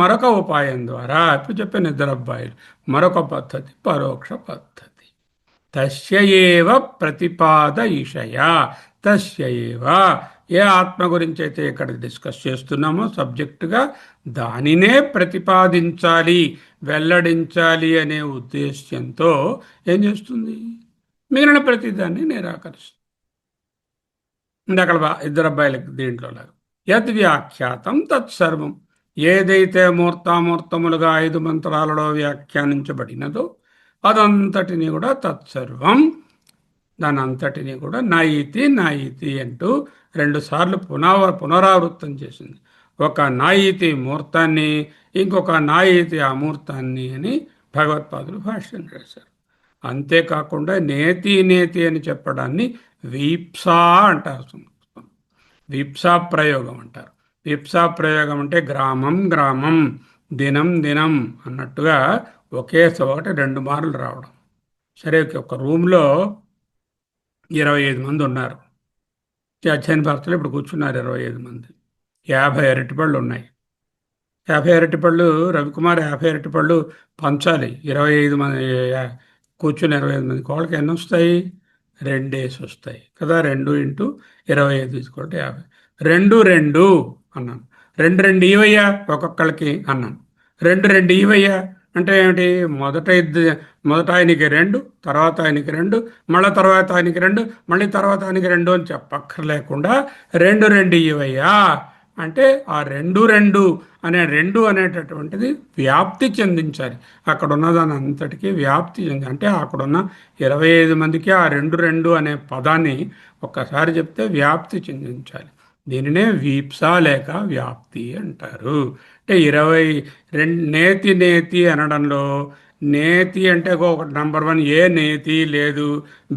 మరొక ఉపాయం ద్వారా, ఇప్పుడు చెప్పిన 2 అబ్బాయిలు, మరొక పద్ధతి పరోక్ష పద్ధతి. తస్యయేవ ప్రతిపాదయిషయ, తస్యయేవ ఏ ఆత్మ గురించి అయితే ఇక్కడ డిస్కస్ చేస్తున్నామో సబ్జెక్టుగా, దానినే ప్రతిపాదించాలి, వెల్లడించాలి అనే ఉద్దేశ్యంతో ఏం చేస్తుంది? మిగిలిన ప్రతిదాన్ని నిరాకరిస్తుంది. అక్కడ 2 అబ్బాయిలకు దీంట్లో లాగా యద్వ్యాఖ్యాతం తత్సర్వం, ఏదైతే మూర్తామూర్తములుగా 5 మంత్రాలలో వ్యాఖ్యానించబడినదో అదంతటిని కూడా తత్సర్వం, దాని అంతటిని కూడా నాయితి అంటూ 2 సార్లు పునరావృత్తం చేసింది. ఒక నాయితి మూర్తాన్ని, ఇంకొక నాయితి అమూర్తాన్ని అని భగవత్పాదులు భాష్యం రాశారు. అంతేకాకుండా నేతి అని చెప్పడాన్ని వీప్సా అంటారు. వీప్సా ప్రయోగం అంటారు. వీప్సా ప్రయోగం అంటే గ్రామం, దినం అన్నట్టుగా ఒకే ఒకటి 2 మార్లు రావడం. సరే, ఒక రూమ్లో 25 మంది ఉన్నారు. అధ్యయన భర్తలు ఇప్పుడు కూర్చున్నారు 25 మంది. 50 అరటిపళ్ళు ఉన్నాయి. 50 అరటిపళ్ళు, రవికుమార్ 50 అరటిపళ్ళు పంచాలి. 25 మంది కూర్చుని 25 మంది వాళ్ళకి ఎన్ని వస్తాయి? 2 వస్తాయి కదా. 2 × 25 = 50. రెండు రెండు అన్నాను. రెండు రెండు ఇవయ్యా ఒక్కొక్కళ్ళకి అన్నాను. రెండు రెండు ఇవయ్యా అంటే ఏమిటి? మొదట ఆయనకి రెండు, తర్వాత ఆయనకి రెండు, మళ్ళీ తర్వాత ఆయనకి రెండు, మళ్ళీ తర్వాత ఆయనకి రెండు అని చెప్పక్కర్లేకుండా రెండు రెండు ఇవయ్యా అంటే ఆ రెండు రెండు రెండు అనేటటువంటిది వ్యాప్తి చెందించాలి. అక్కడ ఉన్నదాని అంతటికీ వ్యాప్తి చెంది అంటే అక్కడున్న 25 మందికి ఆ రెండు రెండు అనే పదాన్ని ఒక్కసారి చెప్తే వ్యాప్తి చెందించాలి. దీనినే వీప్స లేక వ్యాప్తి అంటారు. అంటే 22 నేతి నేతి అనడంలో నేతి అంటే ఒక నంబర్ 1 ఏ నేతి లేదు,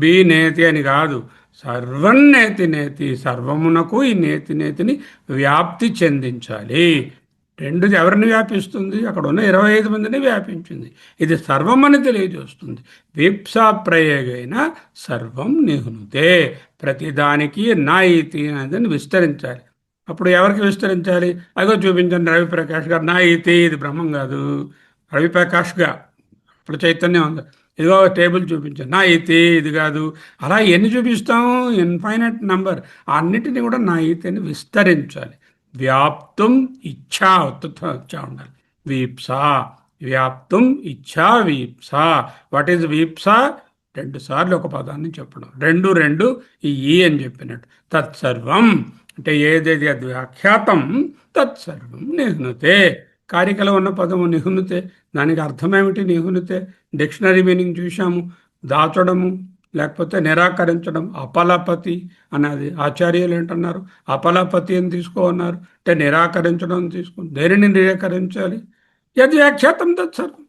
బి నేతి అని కాదు. సర్వం నేతి నేతి, సర్వమునకు ఈ నేతి నేతిని వ్యాప్తి చెందించాలి. రెండు ఎవరిని వ్యాపిస్తుంది? అక్కడ ఉన్న 25 మందిని వ్యాపించింది. ఇది సర్వం అని తెలియజేస్తుంది. వీప్సా ప్రయోగైన సర్వం నిహునుతే. ప్రతిదానికి నా ఇతి అనేది విస్తరించాలి. అప్పుడు ఎవరికి విస్తరించాలి? అదో చూపించండి రవిప్రకాష్ గారు. నా ఇతి ఇది బ్రహ్మం కాదు, రవిప్రకాష్గా ఇప్పుడు చైతన్యం ఉంది. ఇదిగో టేబుల్ చూపించాను, నా ఇతి ఇది కాదు. అలా ఎన్ని చూపిస్తాం? Infinite number. అన్నిటినీ కూడా నా ఇతిని విస్తరించాలి. వ్యాప్తం ఇచ్ఛా ఇచ్చా ఉండాలి. వీప్సా వ్యాప్తం ఇచ్ఛా వీప్సా. What is వీప్సా? 2 సార్లు ఒక పదాన్ని చెప్పడం. రెండు రెండు ఈ అని చెప్పినట్టు. తత్సర్వం అంటే ఏదేది అది వ్యాఖ్యాతం తత్సర్వం నిహ్నుతే. కారికలో ఉన్న పదము నిహునుతే. దానికి అర్థమేమిటి? నిహునుతే డిక్షనరీ మీనింగ్ చూశాము. దాచడము లేకపోతే నిరాకరించడం. అపలపతి అన్నది ఆచార్యులు ఏంటన్నారు? అపలపతి అని తీసుకోన్నారు. అంటే నిరాకరించడం తీసుకో. దేనిని నిరాకరించాలి? యది వ్యాఖ్యాతం తత్సర్వం.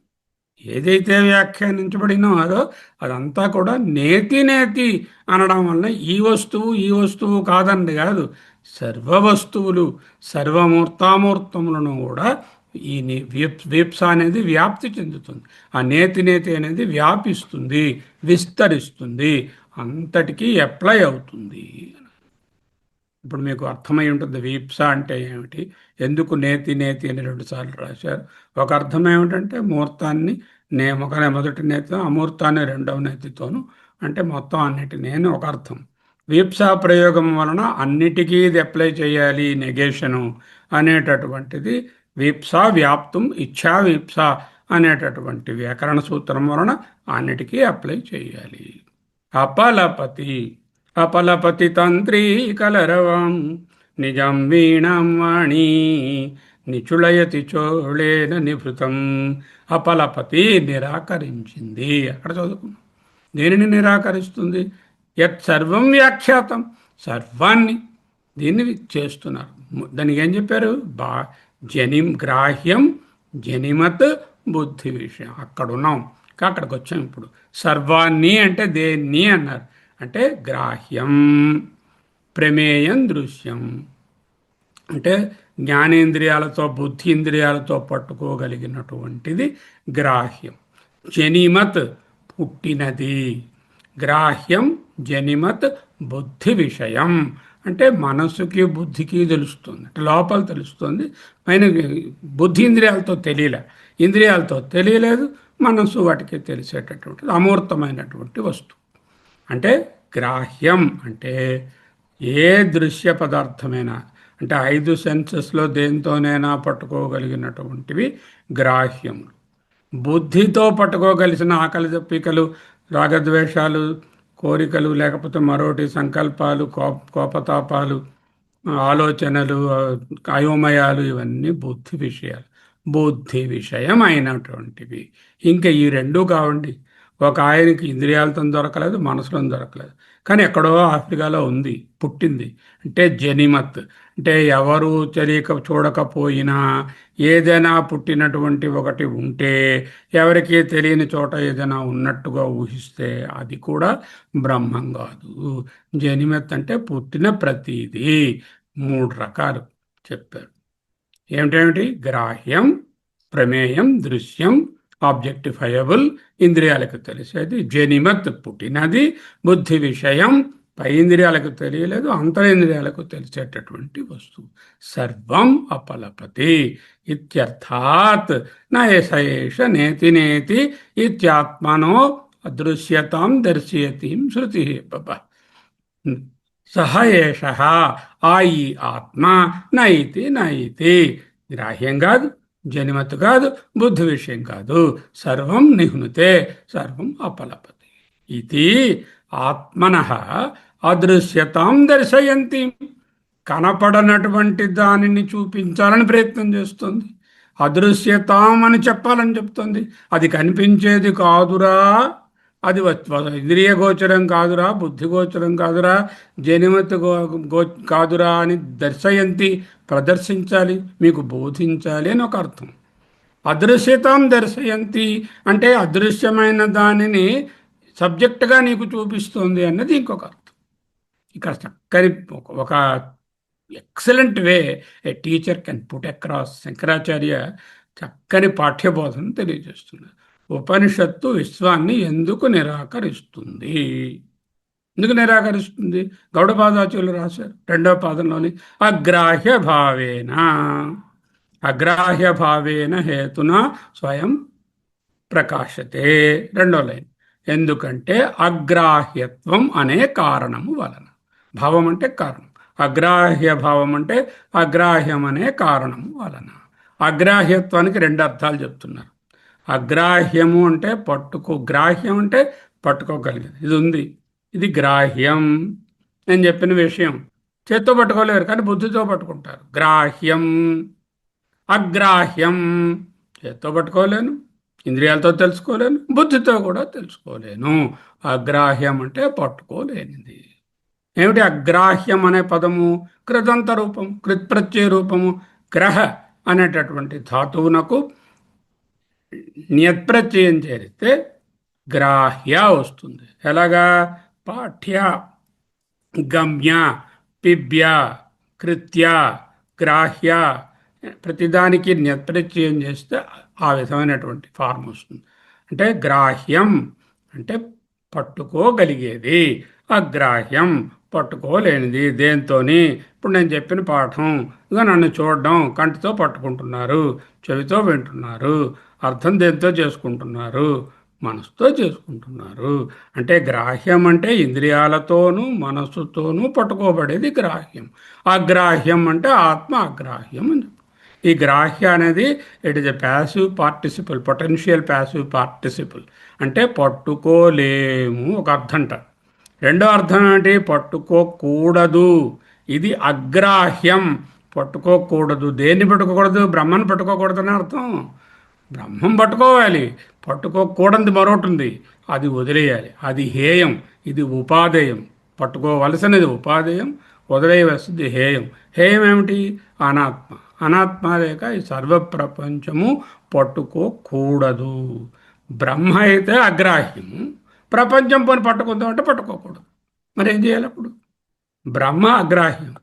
ఏదైతే వ్యాఖ్యానించబడినారో అదంతా కూడా నేతి నేతి అనడం వల్ల ఈ వస్తువు కాదండి కాదు. సర్వ వస్తువులు సర్వమూర్తామూర్తములను కూడా ఈ వీప్స అనేది వ్యాప్తి చెందుతుంది. ఆ నేతి నేతి అనేది వ్యాపిస్తుంది, విస్తరిస్తుంది, అంతటికీ అప్లై అవుతుంది. ఇప్పుడు మీకు అర్థమై ఉంటుంది వీప్స అంటే ఏమిటి, ఎందుకు నేతి నేతి అని 2 సార్లు రాశారు. ఒక అర్థం ఏమిటంటే ముహూర్తాన్ని మొదటి నేతితో, అమూర్తాన్ని రెండవ నేతితోను, అంటే మొత్తం అన్నిటినీ అని ఒక అర్థం. వీప్సా ప్రయోగం వలన అన్నిటికీ ఇది అప్లై చేయాలి, నెగేషను అనేటటువంటిది వీప్సా వ్యాప్తం ఇచ్ఛా వీప్సా అనేటటువంటి వ్యాకరణ సూత్రం వలన అన్నిటికీ అప్లై చేయాలి. అపలపతి అపలపతి తంత్రీ కలరవం నిజం వీణాం వాణి నిచుళయతి చోళేన నిభృతం. అపలపతి నిరాకరించింది. అక్కడ చదువుకున్నాం. దేనిని నిరాకరిస్తుంది? యత్ సర్వం వ్యాఖ్యాతం, సర్వాన్ని దీన్ని చేస్తున్నారు. దానికి ఏం చెప్పారు? గ్రాహ్యం జనిమత్ బుద్ధి విషయం. అక్కడ ఉన్నాం, అక్కడికి వచ్చాం. ఇప్పుడు సర్వాన్ని అంటే దేన్ని అన్నారు? అంటే గ్రాహ్యం, ప్రమేయం, దృశ్యం. అంటే జ్ఞానేంద్రియాలతో బుద్ధి ఇంద్రియాలతో పట్టుకోగలిగినటువంటిది గ్రాహ్యం. జనిమత్ పుట్టినది. గ్రాహ్యం జనిమత్ బుద్ధి విషయం అంటే మనసుకి బుద్ధికి తెలుస్తుంది, లోపల తెలుస్తుంది. పైన బుద్ధి ఇంద్రియాలతో తెలియలేదు, మనసు వాటికి తెలిసేటటువంటిది అమూర్తమైనటువంటి వస్తువు. అంటే గ్రాహ్యం అంటే ఏ దృశ్య పదార్థమైనా, అంటే 5 సెన్సెస్లో దేంతోనైనా పట్టుకోగలిగినటువంటివి గ్రాహ్యములు. బుద్ధితో పట్టుకోగలిసిన ఆకలి దప్పికలు, రాగద్వేషాలు, కోరికలు, లేకపోతే మరోటి సంకల్పాలు, కోపతాపాలు, ఆలోచనలు, అయోమయాలు, ఇవన్నీ బుద్ధి విషయం అయినటువంటివి. ఇంకా ఈ 2 కావండి. ఒక ఆయనకి ఇంద్రియాలతో దొరకలేదు, మనసులో దొరకలేదు, కానీ ఎక్కడో ఆఫ్రికాలో ఉంది, పుట్టింది. అంటే జనిమత్ అంటే ఎవరు చూడకపోయినా ఏదైనా పుట్టినటువంటి ఒకటి ఉంటే, ఎవరికి తెలియని చోట ఏదైనా ఉన్నట్టుగా ఊహిస్తే అది కూడా బ్రహ్మం కాదు. జనిమత్ అంటే పుట్టిన ప్రతీది. 3 రకాలు చెప్పారు. ఏమిటేమిటి? గ్రాహ్యం, ప్రమేయం, దృశ్యం, ఆబ్జెక్టిఫయబుల్, ఇంద్రియాలకు తెలిసేది. జనిమత్ పుట్టినది, బుద్ధి విషయం పై ఇంద్రియాలకు తెలియలేదు, అంతరింద్రియాలకు తెలిసేటటువంటి వస్తువు. సర్వం అపలపతి ఇత్యర్థాత్ నయసేష నేతి నేతి ఇత్యాత్మనో అదృశ్యతాం దర్శయతీం శృతి. బాబా సహ ఏష ఆ ఈ ఆత్మ నైతి నైతి గ్రాహ్యం కాదు, జనిమత్తు కాదు, బుద్ధి విషయం కాదు. సర్వం నిహ్నుతే సర్వం అపలపతి ఇది ఆత్మన అదృశ్యతాం దర్శయంతి. కనపడనటువంటి దానిని చూపించాలని ప్రయత్నం చేస్తుంది. అదృశ్యతాం అని చెప్పాలని చెప్తుంది. అది కనిపించేది కాదురా, అది ఇంద్రియ గోచరం కాదురా, బుద్ధి గోచరం కాదురా, జనిమతి కాదురా అని దర్శయంతి, ప్రదర్శించాలి, మీకు బోధించాలి అని ఒక అర్థం. అదృశ్యతాం దర్శయంతి అంటే అదృశ్యమైన దానిని సబ్జెక్టుగా నీకు చూపిస్తుంది అన్నది ఇంకొక అర్థం. ఇక్కడ చక్కని ఒక excellent way A teacher can put across Shankaracharya చక్కని పాఠ్యబోధన తెలియజేస్తున్నారు. ఉపనిషత్తు విశ్వాన్ని ఎందుకు నిరాకరిస్తుంది? ఎందుకు నిరాకరిస్తుంది? గౌడపాదాచార్యులు రాశారు రెండవ పాదంలోని అగ్రాహ్య భావేన, అగ్రాహ్య భావేన హేతున స్వయం ప్రకాశతే. రెండో లైన్, ఎందుకంటే అగ్రాహ్యత్వం అనే కారణము వలన. భావం అంటే కారణం, అగ్రాహ్య భావం అంటే అగ్రాహ్యం అనే కారణము వలన. అగ్రాహ్యత్వానికి రెండు అర్థాలు చెప్తున్నారు. అగ్రాహ్యము అంటే గ్రాహ్యం అంటే పట్టుకోగలిగేది, ఇది ఉంది, ఇది గ్రాహ్యం. నేను చెప్పిన విషయం చేత్తో పట్టుకోలేరు కానీ బుద్ధితో పట్టుకుంటారు. గ్రాహ్యం. అగ్రాహ్యం చేత్తో పట్టుకోలేను, ఇంద్రియాలతో తెలుసుకోలేను, బుద్ధితో కూడా తెలుసుకోలేను. అగ్రాహ్యం అంటే పట్టుకోలేనిది. ఏమిటి అగ్రాహ్యం అనే పదము? కృతంత రూపం, కృత్ప్రత్యయ రూపము. గ్రహ అనేటటువంటి ధాతువునకు నియత్ప్రత్యయం చేరితే గ్రాహ్య వస్తుంది. ఎలాగా? పాఠ్య, గమ్య, పిభ్య, కృత్య, గ్రాహ్య, ప్రతిదానికి నియత్ప్రత్యయం చేస్తే ఆ విధమైనటువంటి ఫార్మ్ వస్తుంది. అంటే గ్రాహ్యం అంటే పట్టుకోగలిగేది, అగ్రాహ్యం పట్టుకోలేనిది. దేంతోని? ఇప్పుడు నేను చెప్పిన పాఠం ఇక నన్ను చూడడం, కంటితో పట్టుకుంటున్నారు, చెవితో వింటున్నారు, అర్థం దేంతో చేసుకుంటున్నారు? మనసుతో చేసుకుంటున్నారు. అంటే గ్రాహ్యం అంటే ఇంద్రియాలతోనూ మనస్సుతోనూ పట్టుకోబడేది గ్రాహ్యం. అగ్రాహ్యం అంటే ఆత్మ అగ్రాహ్యం అని. ఈ గ్రాహ్య అనేది it is a passive participle, potential passive participle. అంటే పట్టుకోలేము ఒక అర్థంట. రెండో అర్థం ఏంటి? పట్టుకోకూడదు. ఇది అగ్రాహ్యం, పట్టుకోకూడదు. దేన్ని పట్టుకోకూడదు? బ్రహ్మను పట్టుకోకూడదని అర్థం. బ్రహ్మం పట్టుకోవాలి, పట్టుకోకూడదు మరొకటి ఉంది, అది వదిలేయాలి. అది హేయం, ఇది ఉపాదేయం. పట్టుకోవలసినది ఉపాదేయం, వదిలేయవలసింది హేయం. హేయం ఏమిటి? అనాత్మ. అనాత్మ లేక ఈ సర్వప్రపంచము పట్టుకోకూడదు. బ్రహ్మ అయితే అగ్రాహ్యము, ప్రపంచం పని పట్టుకుందామంటే పట్టుకోకూడదు. మరి ఏం చేయాలి అప్పుడు? బ్రహ్మ అగ్రాహ్యం,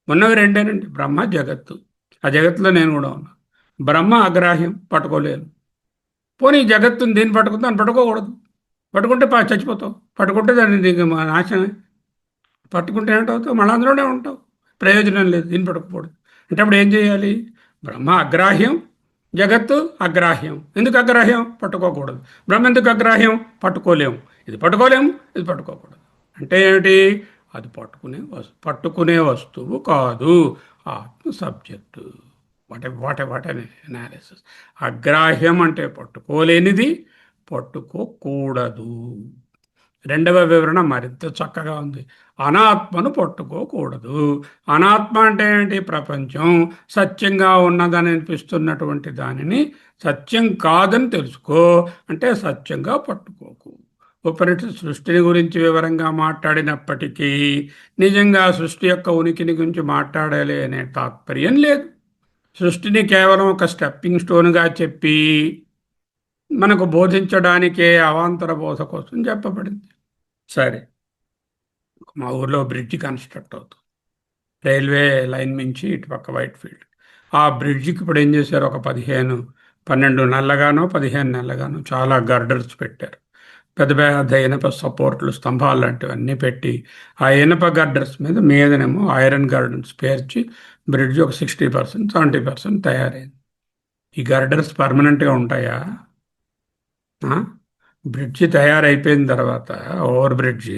ఉన్నవి రెండేనండి, బ్రహ్మ జగత్తు. ఆ జగత్తులో నేను కూడా ఉన్నా. బ్రహ్మ అగ్రాహ్యం, పట్టుకోలేను. పోనీ జగత్తుని దేన్ని పట్టుకుందో అని పట్టుకోకూడదు. పట్టుకుంటే చచ్చిపోతావు, పట్టుకుంటే దాన్ని నీకు నాశనమే. పట్టుకుంటే ఏమిటవుతావు? మళ్ళీ అందులోనే ఉంటావు, ప్రయోజనం లేదు దీన్ని పట్టుకోకూడదు. అంటే అప్పుడు ఏం చేయాలి? బ్రహ్మ అగ్రాహ్యం, జగత్తు అగ్రాహ్యం. ఎందుకు అగ్రాహ్యం? పట్టుకోకూడదు. బ్రహ్మ ఎందుకు అగ్రాహ్యం? పట్టుకోలేము. ఇది పట్టుకోలేము, ఇది పట్టుకోకూడదు. అంటే ఏమిటి? అది పట్టుకునే వస్తువు కాదు, ఆత్మ సబ్జెక్టు. What analysis. అగ్రాహ్యం అంటే పట్టుకోలేనిది, పట్టుకోకూడదు. రెండవ వివరణ మరింత చక్కగా ఉంది. అనాత్మను పట్టుకోకూడదు. అనాత్మ అంటే ఏంటి? ప్రపంచం సత్యంగా ఉన్నదని అనిపిస్తున్నటువంటి దానిని సత్యం కాదని తెలుసుకో. అంటే సత్యంగా పట్టుకోకు. ఉపనిషత్తు సృష్టిని గురించి వివరంగా మాట్లాడినప్పటికీ నిజంగా సృష్టి యొక్క ఉనికిని గురించి మాట్లాడాలి అనే తాత్పర్యం లేదు. సృష్టిని కేవలం ఒక స్టెప్పింగ్ స్టోన్గా చెప్పి మనకు బోధించడానికే అవాంతర బోధ కోసం చెప్పబడింది. సరే, మా ఊర్లో బ్రిడ్జి కన్స్ట్రక్ట్ అవుతుంది, రైల్వే లైన్ నుంచి ఇటుపక్క వైట్ ఫీల్డ్. ఆ బ్రిడ్జికి ఇప్పుడు ఏం చేశారు? ఒక 12 నెలలుగానో 15 నెలలుగానో చాలా గర్డర్స్ పెట్టారు. పెద్ద పెద్ద ఇనప సపోర్ట్లు, స్తంభాలు లాంటివన్నీ పెట్టి ఆ ఇనప గర్డర్స్ మీదనేమో ఐరన్ గర్డర్స్ పేర్చి బ్రిడ్జ్ ఒక 60%, 70% తయారైంది. ఈ గర్డర్స్ పర్మనెంట్గా ఉంటాయా? బ్రిడ్జి తయారైపోయిన తర్వాత, ఓవర్ బ్రిడ్జి,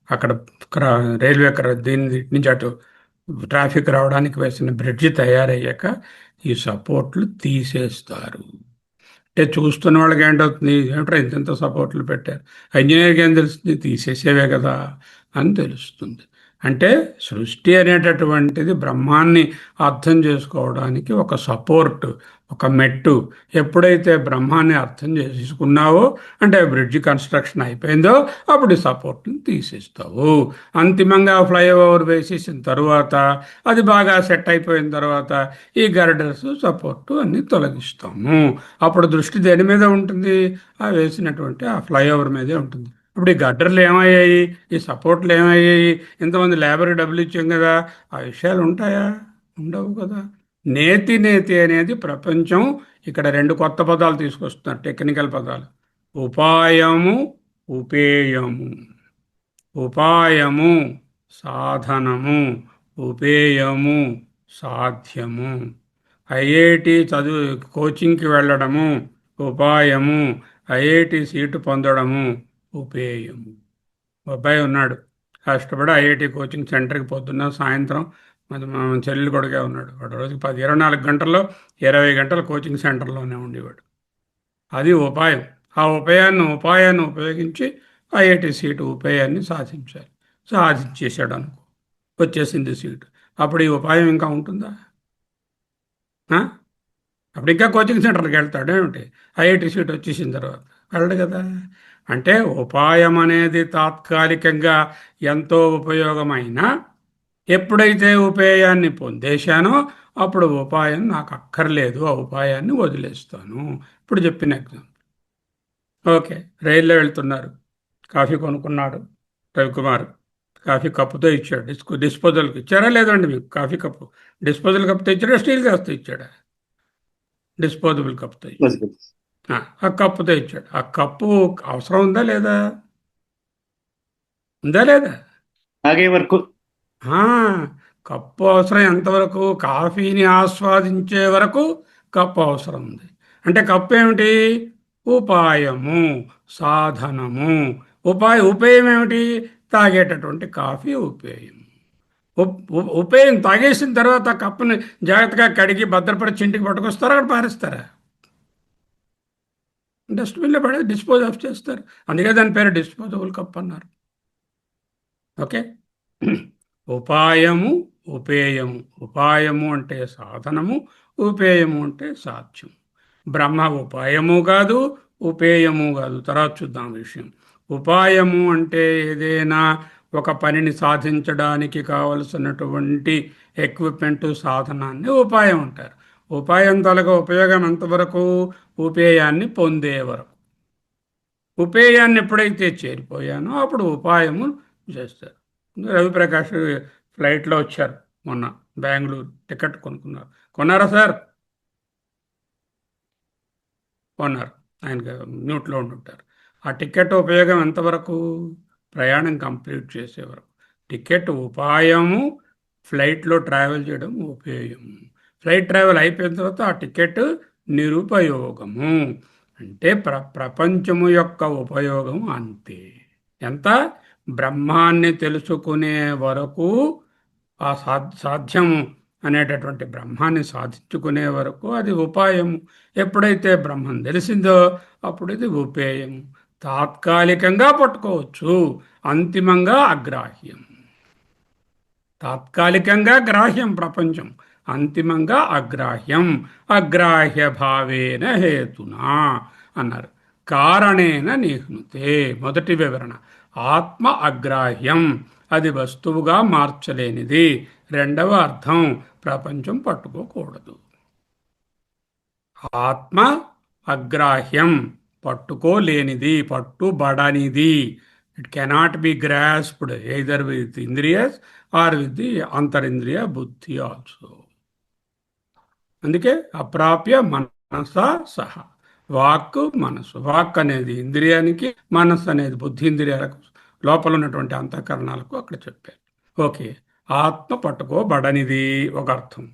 అక్కడ రైల్వే దీని నుంచి అటు ట్రాఫిక్ రావడానికి వేసిన బ్రిడ్జి తయారయ్యాక ఈ సపోర్ట్లు తీసేస్తారు. అంటే చూస్తున్న వాళ్ళకి ఏంటవుతుంది, ఏమిట్రా ఇంత సపోర్ట్లు పెట్టారు, ఇంజనీర్కి ఏం తెలుస్తుంది, తీసేసేవే కదా అని తెలుస్తుంది. అంటే సృష్టి అనేటటువంటిది బ్రహ్మాన్ని అర్థం చేసుకోవడానికి ఒక సపోర్ట్, ఒక మెట్టు. ఎప్పుడైతే బ్రహ్మాన్ని అర్థం చేసుకున్నావో, అంటే బ్రిడ్జ్ కన్స్ట్రక్షన్ అయిపోయిందో, అప్పుడు ఈ సపోర్ట్ని తీసేస్తావు. అంతిమంగా ఫ్లైఓవర్ వేసేసిన తర్వాత, అది బాగా సెట్ అయిపోయిన తర్వాత ఈ గర్డర్స్ సపోర్టు అన్ని తొలగిస్తాము. అప్పుడు దృష్టి దేని మీద ఉంటుంది, ఆ వేసినటువంటి ఆ ఫ్లైఓవర్ మీదే ఉంటుంది. ఇప్పుడు ఈ గడ్డర్లు ఏమయ్యాయి, ఈ సపోర్ట్లు ఏమయ్యాయి, ఇంతమంది లేబర్కి డబ్బులు ఇచ్చాం కదా, ఆ విషయాలు ఉంటాయా? ఉండవు కదా. నేతి నేతి అనేది ప్రపంచం ఇక్కడ రెండు కొత్త పదాలు తీసుకొస్తున్నారు, టెక్నికల్ పదాలు. ఉపాయము, ఉపేయము. ఉపాయము సాధనము, ఉపేయము సాధ్యము. ఐఐటి చదువు కోచింగ్కి వెళ్ళడము ఉపాయము, ఐఐటి సీటు పొందడము ఉపేయము. అబ్బాయి ఉన్నాడు, కష్టపడి ఐఐటి కోచింగ్ సెంటర్కి పొద్దున్న సాయంత్రం, మరి మా చెల్లెలు కొడుకే ఉన్నాడు, వాడు రోజుకి 24 గంటల్లో 20 గంటలు కోచింగ్ సెంటర్లోనే ఉండేవాడు. అది ఉపాయం. ఆ ఉపాయాన్ని ఉపయోగించి ఐఐటి సీటు ఉపాయాన్ని సాధించాలి. సాధించేశాడు అనుకో, వచ్చేసింది సీటు. అప్పుడు ఈ ఉపాయం ఇంకా ఉంటుందా? అప్పుడు ఇంకా కోచింగ్ సెంటర్కి వెళ్తాడు ఏమిటి, ఐఐటి సీట్ వచ్చేసిన తర్వాత వెళ్ళడు కదా. అంటే ఉపాయం అనేది తాత్కాలికంగా ఎంతో ఉపయోగమైనా, ఎప్పుడైతే ఉపాయాన్ని పొందేశానో అప్పుడు ఉపాయం నాకు అక్కర్లేదు, ఆ ఉపాయాన్ని వదిలేస్తాను. ఇప్పుడు చెప్పిన ఎగ్జాంపుల్. ఓకే, రైల్లో వెళ్తున్నారు, కాఫీ కొనుక్కున్నాడు రవికుమార్. కాఫీ కప్పుతో ఇచ్చాడు, డిస్పోజల్కి ఇచ్చారా లేదండి మీకు కాఫీ కప్పు? డిస్పోజల్ కప్పుతో ఇచ్చాడా, స్టీల్ గ్లాస్తో ఇచ్చాడా? డిస్పోజబుల్ కప్తో ఇచ్చాడు. ఆ కప్పుతో ఇచ్చాడు. ఆ కప్పు అవసరం ఉందా లేదా? ఉందా లేదా? తాగే వరకు. కప్పు అవసరం ఎంతవరకు? కాఫీని ఆస్వాదించే వరకు కప్పు అవసరం ఉంది. అంటే కప్పు ఏమిటి? ఉపాయము, సాధనము. ఉపేయం ఏమిటి? తాగేటటువంటి కాఫీ ఉపేయం. ఉపేయం తాగేసిన తర్వాత కప్పుని జాగ్రత్తగా కడిగి భద్రపరిచి ఇంటికి పట్టుకొస్తారా, అక్కడ పారేస్తారా? డస్ట్బిన్లో పడే డిస్పోజ్ ఆఫ్ చేస్తారు. అందుకే దాని పేరు డిస్పోజబుల్ కప్ అన్నారు. ఓకే. ఉపాయము, ఉపేయము. ఉపాయము అంటే సాధనము, ఉపేయము అంటే సాధ్యం. బ్రహ్మ ఉపాయము కాదు, ఉపేయము కాదు. తర్వాత చూద్దాం విషయం. ఉపాయము అంటే ఏదైనా ఒక పనిని సాధించడానికి కావలసినటువంటి ఎక్విప్మెంట్, సాధనాన్ని ఉపాయం అంటారు. ఉపాయం తలగా ఉపయోగం ఎంతవరకు? ఉపేయాన్ని పొందే వరకు. ఉపేయాన్ని ఎప్పుడైతే చేరిపోయానో అప్పుడు ఉపాయము చేస్తారు. రవిప్రకాష్ ఫ్లైట్లో వచ్చారు మొన్న, బెంగళూరు టికెట్ కొనుక్కున్నారు. కొన్నారా సార్? కొన్నారు. ఆయన మ్యూట్లో ఉండుంటారు. ఆ టికెట్ ఉపయోగం ఎంతవరకు? ప్రయాణం కంప్లీట్ చేసే వరకు. టికెట్ ఉపాయము, ఫ్లైట్లో ట్రావెల్ చేయడం ఉపయోగము. ఫ్లైట్ ట్రావెల్ అయిపోయిన తర్వాత ఆ టికెట్ నిరుపయోగము. అంటే ప్రపంచము యొక్క ఉపయోగం అంతే. ఎంత? బ్రహ్మాన్ని తెలుసుకునే వరకు, ఆ సాధ్యము అనేటటువంటి బ్రహ్మాన్ని సాధించుకునే వరకు అది ఉపాయము. ఎప్పుడైతే బ్రహ్మం తెలిసిందో అప్పుడు ఇది ఉపేయం. తాత్కాలికంగా పట్టుకోవచ్చు, అంతిమంగా అగ్రాహ్యం. తాత్కాలికంగా గ్రాహ్యం ప్రపంచం, అంతిమంగా అగ్రాహ్యం. అగ్రాహ్య భావేన హేతునా అన్నారు. కారణేన నిహ్నుతే. మొదటి వివరణ. ఆత్మ అగ్రాహ్యం, అది వస్తువుగా మార్చలేనిది. రెండవ అర్థం, ప్రపంచం పట్టుకోకూడదు. ఆత్మ అగ్రాహ్యం, పట్టుకోలేనిది, పట్టుబడనిది. It cannot be grasped either with ఇంద్రియస్ ఆర్ విత్ ది అంతరింద్రియ బుద్ధి ఆల్సో. అందుకే అప్రాప్య మనస సహ. వాక్, మనసు. వాక్ అనేది ఇంద్రియానికి, మనస్సు అనేది బుద్ధి ఇంద్రియాలకు, లోపల ఉన్నటువంటి అంతఃకరణాలకు అక్కడ చెప్పారు. ఓకే, ఆత్మ పట్టుకోబడనిది ఒక అర్థం,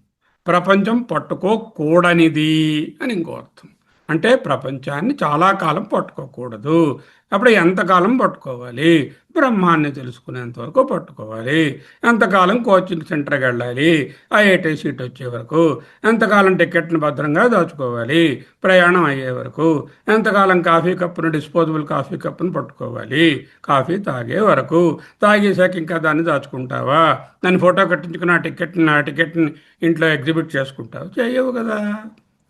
ప్రపంచం పట్టుకోకూడనిది అని ఇంకో అర్థం. అంటే ప్రపంచాన్ని చాలా కాలం పట్టుకోకూడదు. అప్పుడు ఎంతకాలం పట్టుకోవాలి? బ్రహ్మాన్ని తెలుసుకునేంత వరకు పట్టుకోవాలి. ఎంతకాలం కోచింగ్ సెంటర్కి వెళ్ళాలి? ఐఐటి సీట్ వచ్చే వరకు. ఎంతకాలం టికెట్ని భద్రంగా దాచుకోవాలి ప్రయాణం అయ్యే వరకు. ఎంతకాలం కాఫీ కప్పును, డిస్పోజబుల్ కాఫీ కప్పును పట్టుకోవాలి కాఫీ తాగే వరకు. తాగేశాక ఇంకా దాన్ని దాచుకుంటావా? దాన్ని ఫోటో కట్టించుకుని ఆ టికెట్ని ఇంట్లో ఎగ్జిబిట్ చేసుకుంటావు? చేయవు కదా.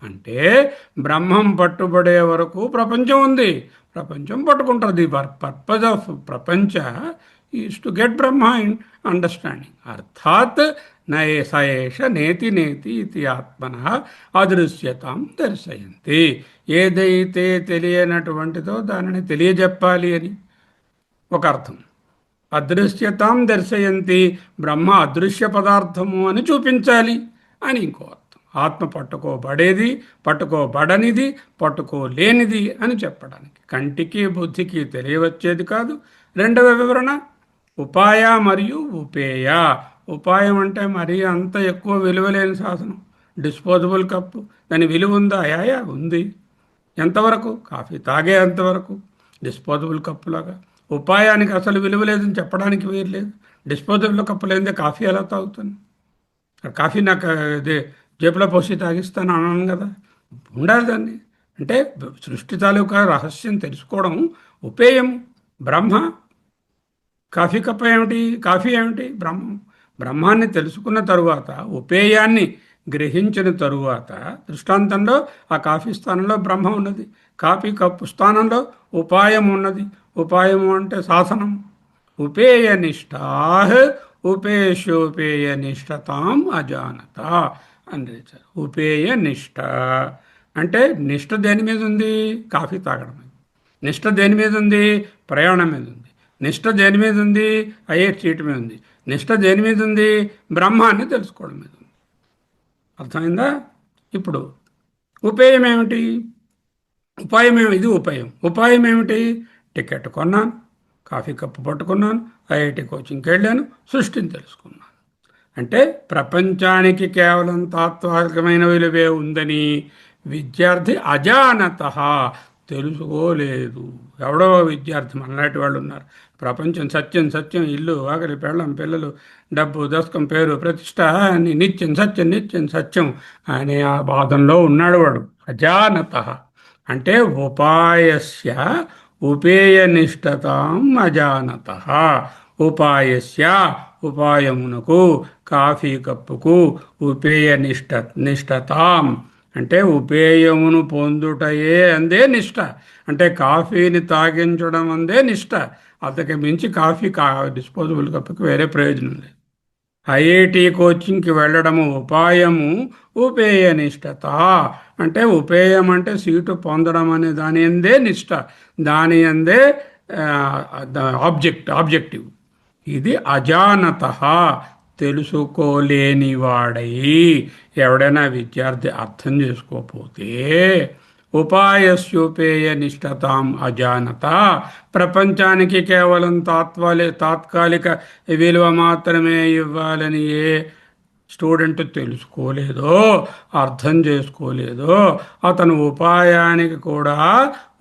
అంటే బ్రహ్మం పట్టుబడే వరకు ప్రపంచం ఉంది, ప్రపంచం పట్టుకుంటుంది. పర్పస్ ఆఫ్ ప్రపంచ is to get Brahma in understanding. అర్థాత్ నయే సయేష నేతి నేతి ఇది ఆత్మన అదృశ్యతాం దర్శయంతి. ఏదైతే తెలియనటువంటిదో దానిని తెలియజెప్పాలి అని ఒక అర్థం. అదృశ్యతాం దర్శయంతి, బ్రహ్మ అదృశ్య పదార్థము అని చూపించాలి అని ఇంకో అర్థం. ఆత్మ పట్టుకోబడేది, పట్టుకోబడనిది, పట్టుకోలేనిది అని చెప్పడానికి. కంటికి బుద్ధికి తెలియవచ్చేది కాదు. రెండవ వివరణ ఉపాయ మరియు ఉపేయ. ఉపాయం అంటే మరీ అంత ఎక్కువ విలువలేని సాధనం. డిస్పోజబుల్ కప్పు, దాని విలువ ఉందా? యాయా ఉంది. ఎంతవరకు? కాఫీ తాగే అంతవరకు డిస్పోజబుల్ కప్పులాగా. ఉపాయానికి అసలు విలువ లేదని చెప్పడానికి వేరు లేదు. డిస్పోజబుల్ కప్పు లేదే కాఫీ ఎలా తాగుతుంది? కాఫీ నాకు ఇది జేబులో పోసి తాగిస్తాను అన్నాను కదా. ఉండాలి దాన్ని. అంటే సృష్టి తాలూకా రహస్యం తెలుసుకోవడం ఉపేయం. బ్రహ్మ. కాఫీ కప్ప ఏమిటి? కాఫీ ఏమిటి? బ్రహ్మం. బ్రహ్మాన్ని తెలుసుకున్న తరువాత, ఉపేయాన్ని గ్రహించిన తరువాత, దృష్టాంతంలో ఆ కాఫీ స్థానంలో బ్రహ్మ ఉన్నది, కాఫీ కప్పు స్థానంలో ఉపాయం ఉన్నది. ఉపాయము అంటే సాధనం. ఉపేయ నిష్ఠా ఉపేశోపేయ నిష్ఠతాం అజానత అని రాశారు. ఉపేయ నిష్ఠ అంటే నిష్ఠ దేని మీద ఉంది? కాఫీ తాగడం మీద. నిష్ఠ దేని మీద ఉంది? ప్రయాణం మీద ఉంది. నిష్ఠ దేని మీద ఉంది? ఐఐటి సీట్ మీద ఉంది. నిష్ఠ దేని మీద ఉంది? బ్రహ్మాన్ని తెలుసుకోవడం మీద ఉంది. అర్థమైందా? ఇప్పుడు ఉపేయం ఏమిటి? ఇది ఉపాయం. ఉపాయం ఏమిటి? టికెట్ కొన్నాను, కాఫీ కప్పు పట్టుకున్నాను, ఐఐటి కోచింగ్కి వెళ్ళాను, సృష్టిని తెలుసుకున్నాను. అంటే ప్రపంచానికి కేవలం తాత్వికమైన విలువే ఉందని విద్యార్థి అజానత తెలుసుకోలేదు. ఎవడో విద్యార్థి మనలాంటి వాళ్ళు ఉన్నారు. ప్రపంచం సత్యం, సత్యం, ఇల్లు ఆకలి పెళ్ళం పిల్లలు డబ్బు దశకం పేరు ప్రతిష్ట అని నిత్యం సత్యం, నిత్యం సత్యం అనే ఆ బాధంలో ఉన్నాడు వాడు. అజానత అంటే ఉపాయస్య ఉపేయనిష్టతాం అజానత. ఉపాయస్య ఉపాయమునకు, కాఫీ కప్పుకు ఉపేయ నిష్టతాం అంటే ఉపేయమును పొందుటయే అందే నిష్ట. అంటే కాఫీని తాగించడం అందే నిష్ట. అంతకు మించి డిస్పోజబుల్ కప్పుకి వేరే ప్రయోజనం లేదు. ఐఐటి కోచింగ్కి వెళ్ళడము ఉపాయము, ఉపేయ నిష్టత అంటే ఉపేయం అంటే సీటు పొందడం అనే దాని అందే నిష్ట, దాని అందే ఆబ్జెక్టివ్. ఇది అజానత తెలుసుకోలేనివాడై. ఎవడైనా విద్యార్థి అర్థం చేసుకోకపోతే ఉపాయస్యోపేయ నిష్టతాం అజానత, ప్రపంచానికి కేవలం తాత్కాలిక విలువ మాత్రమే ఇవ్వాలని ఏ స్టూడెంట్ తెలుసుకోలేదో, అర్థం చేసుకోలేదో, అతను ఉపాయానికి కూడా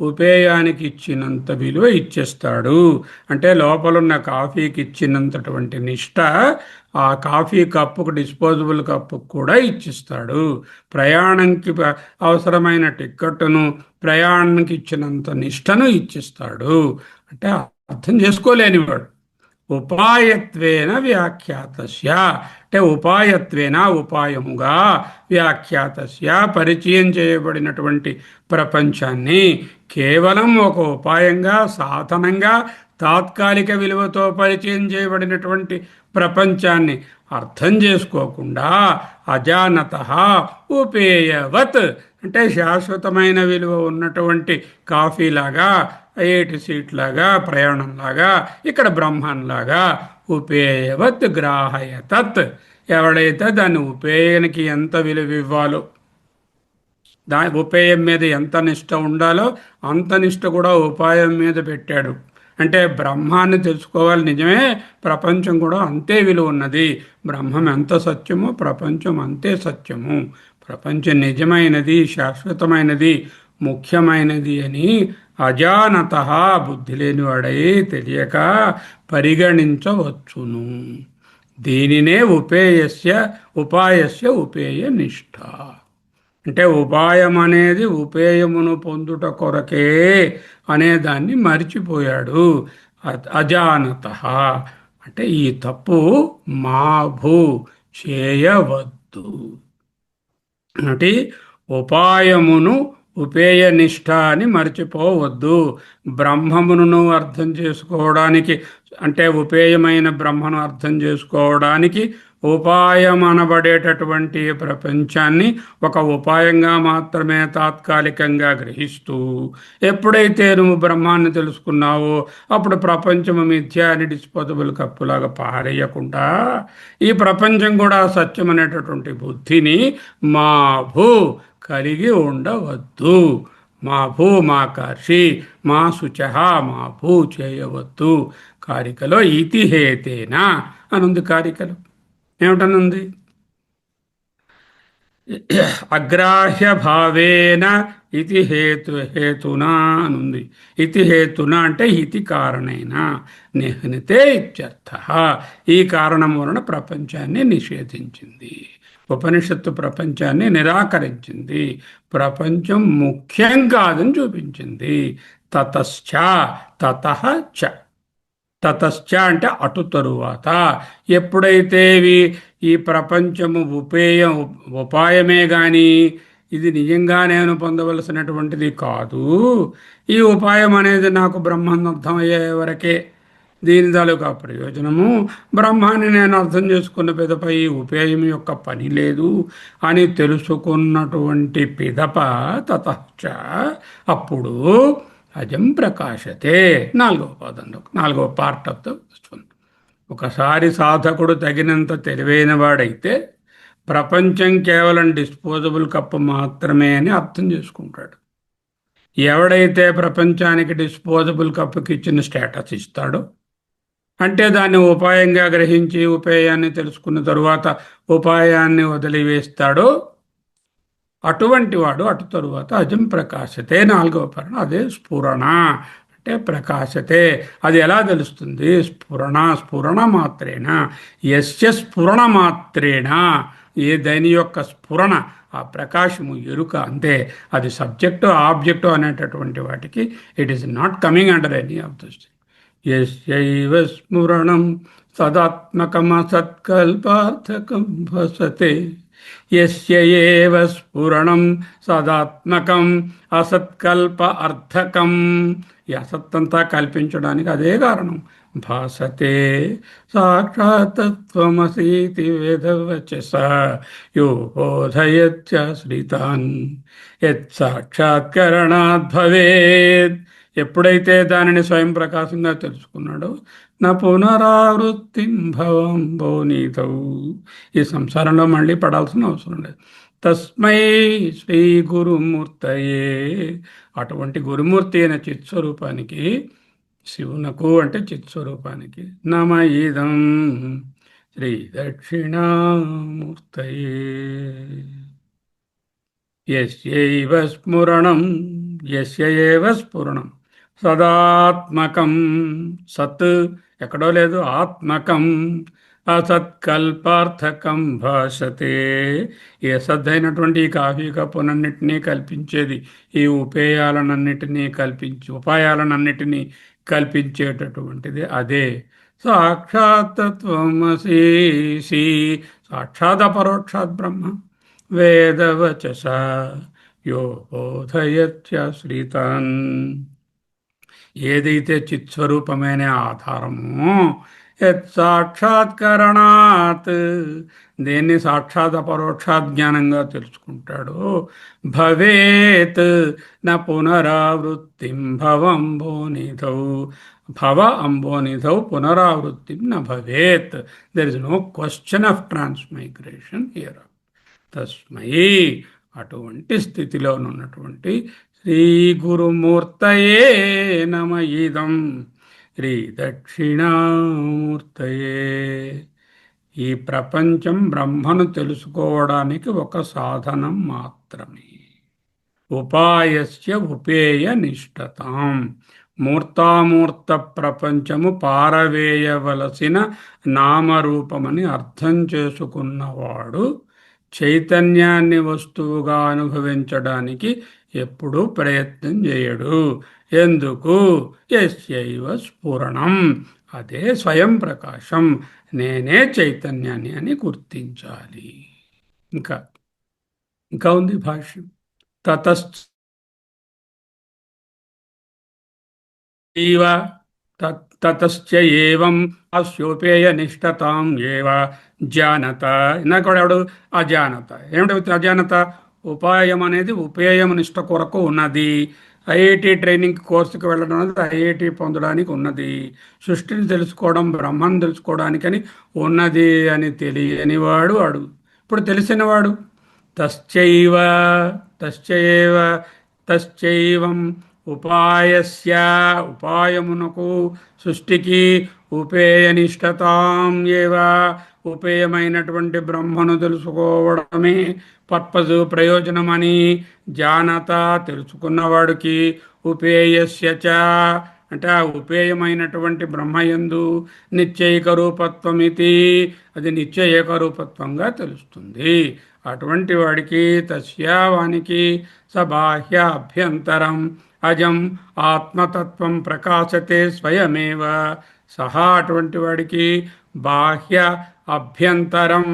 ఉపేయానికి ఇచ్చినంత విలువ ఇచ్చేస్తాడు. అంటే లోపలున్న కాఫీకి ఇచ్చినంతటువంటి నిష్ట ఆ కాఫీ కప్పుకు, డిస్పోజబుల్ కప్పుకు కూడా ఇచ్చిస్తాడు. ప్రయాణంకి అవసరమైన టిక్కెట్ను ప్రయాణానికి ఇచ్చినంత నిష్టను ఇచ్చిస్తాడు. అంటే అర్థం చేసుకోలేనివాడు. ఉపాయత్వేన వ్యాఖ్యాతస్య అంటే ఉపాయత్వేన ఉపాయముగా, వ్యాఖ్యాతస్య పరిచయం చేయబడినటువంటి ప్రపంచాన్ని కేవలం ఒక ఉపాయంగా, సాధనంగా, తాత్కాలిక విలువతో పరిచయం చేయబడినటువంటి ప్రపంచాన్ని అర్థం చేసుకోకుండా అజానత ఉపేయవత్ అంటే శాశ్వతమైన విలువ ఉన్నటువంటి కాఫీలాగా, ఐఐటి సీట్ లాగా, ప్రయాణంలాగా, ఇక్కడ బ్రహ్మంలాగా ఉపేయవత్ గ్రాహయతత్ ఎవడైతే దాన్ని ఉపేయానికి ఎంత విలువ ఇవ్వాలో, ఉపేయం మీద ఎంత నిష్ట ఉండాలో అంత నిష్ట కూడా ఉపాయం మీద పెట్టాడు. అంటే బ్రహ్మాన్ని తెలుసుకోవాలి నిజమే, ప్రపంచం కూడా అంతే విలువ ఉన్నది. బ్రహ్మం ఎంత సత్యమో ప్రపంచం అంతే సత్యము. ప్రపంచం నిజమైనది, శాశ్వతమైనది, ముఖ్యమైనది అని అజానత బుద్ధి లేనివాడై తెలియక పరిగణించవచ్చును. దీనినే ఉపాయస్య ఉపేయ నిష్ఠ. అంటే ఉపాయం అనేది ఉపేయమును పొందుట కొరకే అనేదాన్ని మరిచిపోయాడు. అజానత అంటే ఈ తప్పు మాభూ చేయవద్దు. అంటే ఉపాయమును ఉపేయనిష్ట అని మర్చిపోవద్దు. బ్రహ్మమును అర్థం చేసుకోవడానికి, అంటే ఉపేయమైన బ్రహ్మను అర్థం చేసుకోవడానికి ఉపాయం అనబడేటటువంటి ప్రపంచాన్ని ఒక ఉపాయంగా మాత్రమే తాత్కాలికంగా గ్రహిస్తూ, ఎప్పుడైతే నువ్వు బ్రహ్మాన్ని తెలుసుకున్నావో అప్పుడు ప్రపంచము మిథ్య అని డిస్పోజబుల్ కప్పులాగా పారేయకుండా ఈ ప్రపంచం కూడా సత్యం అనేటటువంటి బుద్ధిని మా భూ కలిగి ఉండవద్దు. మా భూ మా కర్షి మా శుచ మా భూ చేయవద్దు. కారికలో ఇతిహేతేనా అనుంది. కారికలో ఏమిటనుంది? అగ్రాహ్య భావేన ఇతి హేతునా అనుంది. ఇతి హేతున అంటే ఇతి కారణైన నిహనితే ఇత్యర్థ. ఈ కారణం వలన ప్రపంచాన్ని నిషేధించింది. ఉపనిషత్తు ప్రపంచాన్ని నిరాకరించింది. ప్రపంచం ముఖ్యం కాదని చూపించింది. తతశ్చ తతః చ. తతశ్చ అంటే అటు తరువాత. ఎప్పుడైతే ఈ ప్రపంచము ఉపాయమే గాని ఇది నిజంగా నేను పొందవలసినటువంటిది కాదు, ఈ ఉపాయం అనేది నాకు బ్రహ్మాన్ని అర్థమయ్యే వరకే దీని తాలూకా ప్రయోజనము, బ్రహ్మాన్ని నేను అర్థం చేసుకున్న పిదప ఈ ఉపేయం యొక్క పని లేదు అని తెలుసుకున్నటువంటి పిదప తతశ్చ అప్పుడు అజం ప్రకాశతే. నాలుగవ పాదంలో నాలుగవ పార్ట్ ఆఫ్ ద వన్. ఒకసారి సాధకుడు తగినంత తెలివైన వాడైతే ప్రపంచం కేవలం డిస్పోజబుల్ కప్పు మాత్రమే అని అర్థం చేసుకుంటాడు. ఎవడైతే ప్రపంచానికి డిస్పోజబుల్ కప్పుకి ఇచ్చిన స్టేటస్ ఇస్తాడో, అంటే దాన్ని ఉపాయంగా గ్రహించి ఉపేయాన్ని తెలుసుకున్న తరువాత ఉపాయాన్ని వదిలివేస్తాడో, అటువంటి వాడు అటు తరువాత అజం ప్రకాశతే. నాలుగవ పరణ అదే స్ఫురణ. అంటే ప్రకాశతే అది ఎలా తెలుస్తుంది? స్ఫురణ మాత్రేణ. యస్య స్ఫురణ మాత్రేణ, ఏ దాని యొక్క స్ఫురణ, ఆ ప్రకాశము ఎరుక అంతే. అది సబ్జెక్టు ఆబ్జెక్టు అనేటటువంటి వాటికి it is not coming under any of this. యస్యైవ స్మరణం సదాత్మకమసత్కల్పార్థకం భసతే. యస్య ఏవ స్ఫురణం సదాత్మకం అసత్కల్ప అర్థకం. ఈ అసత్తంతా కల్పించడానికి అదే కారణం. భాసతే సాక్షాత్తత్వమసీతి వేదవచస యో బోధయత్యాశ్రితాన్ యత్ సాక్షాత్కరణాద్ భవేత్. ఎప్పుడైతే దానిని స్వయం ప్రకాశంగా తెలుసుకున్నాడో నా పునరావృత్తిం భవం భోనీతౌ, ఈ సంసారంలో మళ్ళీ పడాల్సిన అవసరం లేదు. తస్మై శ్రీ గురుమూర్తయే, అటువంటి గురుమూర్తి అయిన చిత్స్వరూపానికి, శివునకు అంటే చిత్స్వరూపానికి, నమ ఇదం శ్రీ దక్షిణామూర్తయే. యస్యైవ స్మరణం సదాత్మకం, సత్ ఎక్కడో లేదు, ఆత్మకం అసత్కల్పార్థకం భాషతే. ఈ అసద్దైనటువంటి ఈ కాఫీ కప్పునన్నిటినీ కల్పించేది, ఈ ఉపాయాలన్నిటినీ కల్పించేటటువంటిది అదే సాక్షాత్తత్వమసి. సాక్షాత్ అపరోక్షాత్ బ్రహ్మ వేదవచస యో బోధయత్యాశ్రితాన్. ఏదైతే చిత్స్వరూపమైన ఆధారమో, యత్ సాక్షాత్కరణాత్, దేన్ని సాక్షాత్ అపరోక్షాత్ జ్ఞానంగా తెలుసుకుంటాడో, భవేత్ న పునరావృత్తిం భవంబోనిధౌ. భవ అంబోనిధౌ పునరావృత్తిం న భవేత్. There is no question of transmigration here. తస్మై, అటువంటి స్థితిలోనున్నటువంటి శ్రీ గురుమూర్తయే నమ ఇదం శ్రీ దక్షిణామూర్తయే. ఈ ప్రపంచం బ్రహ్మను తెలుసుకోవడానికి ఒక సాధనం మాత్రమే. ఉపాయస్య ఉపేయ నిష్టతాం. మూర్తామూర్త ప్రపంచము పారవేయవలసిన నామరూపమని అర్థం చేసుకున్నవాడు చైతన్యాన్ని వస్తువుగా అనుభవించడానికి ఎప్పుడూ ప్రయత్నం చేయడు. ఎందుకు? యస్యైవ స్ఫురణం, అదే స్వయం ప్రకాశం, నేనే చైతన్యాన్ని అని గుర్తించాలి. ఇంకా ఇంకా ఉంది భాష్యం. తతశ్చైవ తతశ్చ ఏవం అస్యోపేయ నిష్టతాం ఏవ జానత. ఇందాక ఎవడు? అజానత. ఏమిటి అజానత? ఉపాయం అనేది ఉపేయం నిష్ట కొరకు ఉన్నది. ఐఐటి ట్రైనింగ్ కోర్సుకి వెళ్ళడం అనేది ఐఐటి పొందడానికి ఉన్నది. సృష్టిని తెలుసుకోవడం, బ్రహ్మను తెలుసుకోవడానికని ఉన్నది అని తెలియని వాడు వాడు. ఇప్పుడు తెలిసినవాడు తశ్చైవ తశ్చైవ తశ్చైవం ఉపాయస్య, ఉపాయమునకు సృష్టికి ఉపేయనిష్టతాం ఏవ, ఉపేయమైనటువంటి బ్రహ్మను తెలుసుకోవడమే పర్పజు ప్రయోజనమని జానత, తెలుసుకున్నవాడికి ఉపేయస్య చ, అంటే ఆ ఉపేయమైనటువంటి బ్రహ్మయందు నిత్యైక రూపత్వమితి, అది నిత్య ఏకరూపత్వంగా తెలుస్తుంది. అటువంటి వాడికి తస్యావానికి సబాహ్య అభ్యంతరం అజం ఆత్మతత్వం ప్రకాశతే స్వయమేవ. సహా అటువంటి వాడికి బాహ్య అభ్యంతరం,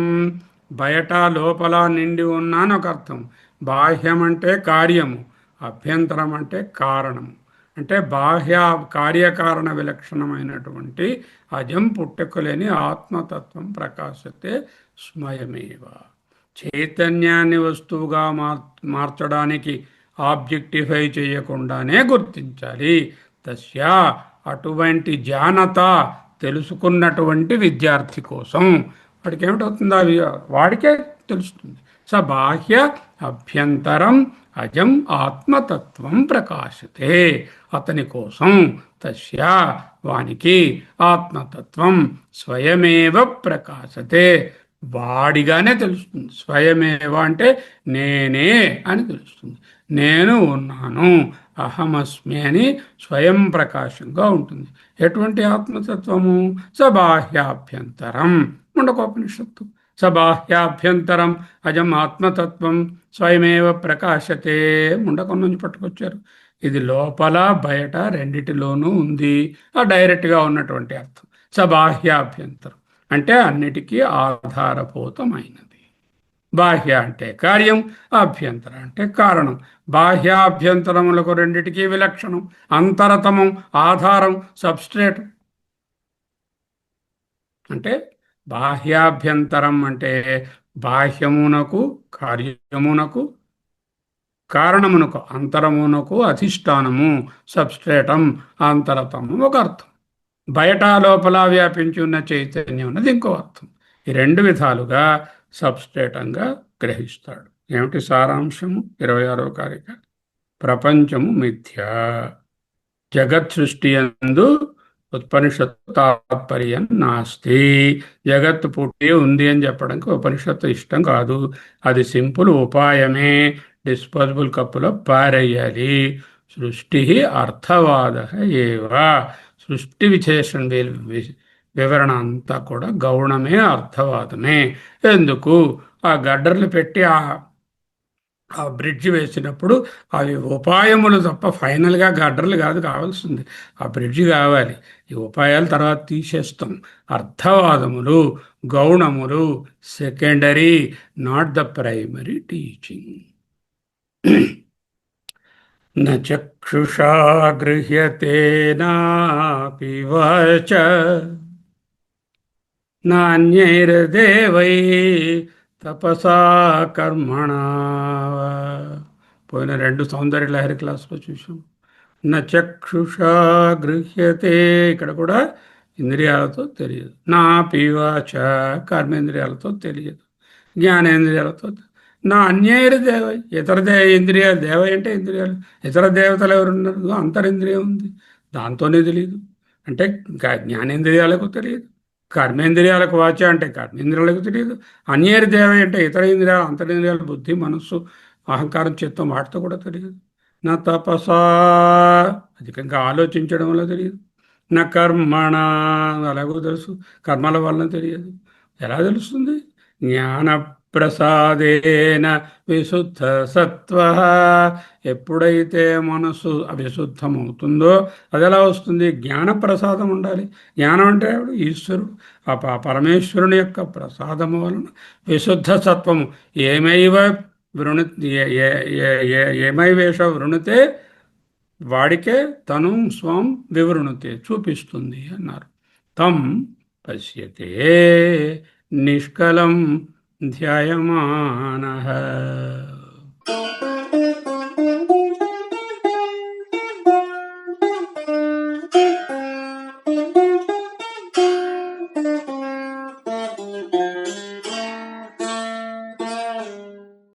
బయట లోపల నిండి ఉన్నాను ఒక అర్థం. బాహ్యం అంటే కార్యము, అభ్యంతరం అంటే కారణము. అంటే బాహ్య కార్యకారణ విలక్షణమైనటువంటి అజం పుట్టుకలేని ఆత్మతత్వం ప్రకాశతే స్వయమేవ. చైతన్యాన్ని వస్తువుగా మార్చడానికి ఆబ్జెక్టిఫై చేయకుండానే గుర్తించాలి. తస్యా, అటువంటి జానత, తెలుసుకున్నటువంటి విద్యార్థి కోసం వాడికి ఏమిటవుతుంది? వాడికే తెలుస్తుంది. స బాహ్య అభ్యంతరం అజం ఆత్మతత్వం ప్రకాశతే, అతని కోసం తస్యా, వానికి ఆత్మతత్వం స్వయమేవ ప్రకాశతే, వాడిగానే తెలుస్తుంది. స్వయమేవ అంటే నేనే అని తెలుస్తుంది. నేను ఉన్నాను, అహమస్మి అని స్వయం ప్రకాశంగా ఉంటుంది. ఎటువంటి ఆత్మతత్వము? సబాహ్యాభ్యంతరం. ముండకోపనిషత్తు సబాహ్యాభ్యంతరం అజం ఆత్మతత్వం స్వయమేవ ప్రకాశతే, ముండకం నుంచి పట్టుకొచ్చారు. ఇది లోపల బయట రెండిటిలోనూ ఉంది. ఆ డైరెక్ట్గా ఉన్నటువంటి అర్థం. సబాహ్యాభ్యంతరం అంటే అన్నిటికీ ఆధారభూతమైనది. బాహ్య అంటే కార్యం, అభ్యంతర అంటే కారణం. బాహ్యాభ్యంతరములకు రెండిటికీ విలక్షణం. అంతరతమం, ఆధారం, సబ్స్ట్రేట్. అంటే బాహ్యాభ్యంతరం అంటే బాహ్యమునకు, కార్యమునకు, కారణమునకు, అంతరమునకు అధిష్టానము, సబ్స్ట్రేటం, అంతరతము ఒక అర్థం. బయట లోపల వ్యాపించి ఉన్న చైతన్యం అన్నది ఇంకో అర్థం. ఈ రెండు విధాలుగా సబ్స్ట్రేటంగా గ్రహిస్తాడు. ఏమిటి సారాంశము? 26వ కారిక. ప్రపంచము మిథ్య. జగత్ సృష్టి యందు ఉపనిషత్తు తాత్పర్యం నాస్తి. జగత్తు పుట్టి ఉంది అని చెప్పడానికి ఉపనిషత్తు ఇష్టం కాదు. అది సింపుల్ ఉపాయమే. డిస్పోజబుల్ కప్పులో పారేయాలి. సృష్టి అర్థవాద ఏవ. సృష్టి విశేషణ వివరణ అంతా కూడా గౌణమే, అర్థవాదమే. ఎందుకు? ఆ గడ్డర్లు పెట్టి ఆ బ్రిడ్జ్ వేసినప్పుడు అవి ఉపాయములు తప్ప ఫైనల్గా గడ్డర్లు కాదు కావాల్సింది, ఆ బ్రిడ్జి కావాలి. ఈ ఉపాయాలు తర్వాత తీసేస్తాం. అర్థవాదములు, గౌణములు secondary, not the primary teaching. నక్షుషా గృహ్యతే నాపి వాచ నాన్యైర్దేవై తపసా కర్మణా. పోయిన 2 సౌందర్య లహరి క్లాసులో చూసాం. నక్షుషా గృహ్యతే, ఇక్కడ కూడా ఇంద్రియాలతో తెలియదు. నా పీవాచ, కర్మేంద్రియాలతో తెలియదు, జ్ఞానేంద్రియాలతో. నా అన్యైర్ దేవ, ఇతర ఇంద్రియాలు, దేవ అంటే ఇంద్రియాలు, ఇతర దేవతలు ఎవరున్నారు? అంతరింద్రియం ఉంది, దాంతోనే తెలియదు. అంటే జ్ఞానేంద్రియాలకు తెలియదు. కర్మేంద్రియాలకు వాచ అంటే కర్మేంద్రియాలకు తెలియదు. అన్యైర్ దేవ అంటే ఇతర ఇంద్రియాలు, అంతరింద్రియాలు, బుద్ధి, మనస్సు, అహంకారం, చిత్తం వాటితో కూడా తెలియదు. నా తపసా, అధికంగా ఆలోచించడం వల్ల తెలియదు. నా కర్మణ, అలాగో తెలుసు, కర్మల వలన తెలియదు. ఎలా తెలుస్తుంది? జ్ఞాన ప్రసాదేన విశుద్ధ సత్వ, ఎప్పుడైతే మనసు అవిశుద్ధమవుతుందో అది ఎలా వస్తుంది? జ్ఞాన ప్రసాదం ఉండాలి. జ్ఞానం అంటే ఎవడు? ఈశ్వరుడు. ఆ పరమేశ్వరుని యొక్క ప్రసాదము వలన విశుద్ధ సత్వము ఏమైవ వృణు ఏమైవేష వృణుతే వాడికే తను స్వం వివృణుతే చూపిస్తుంది అన్నారు. తం పశ్యతే నిష్కలం ధ్యాయమానః.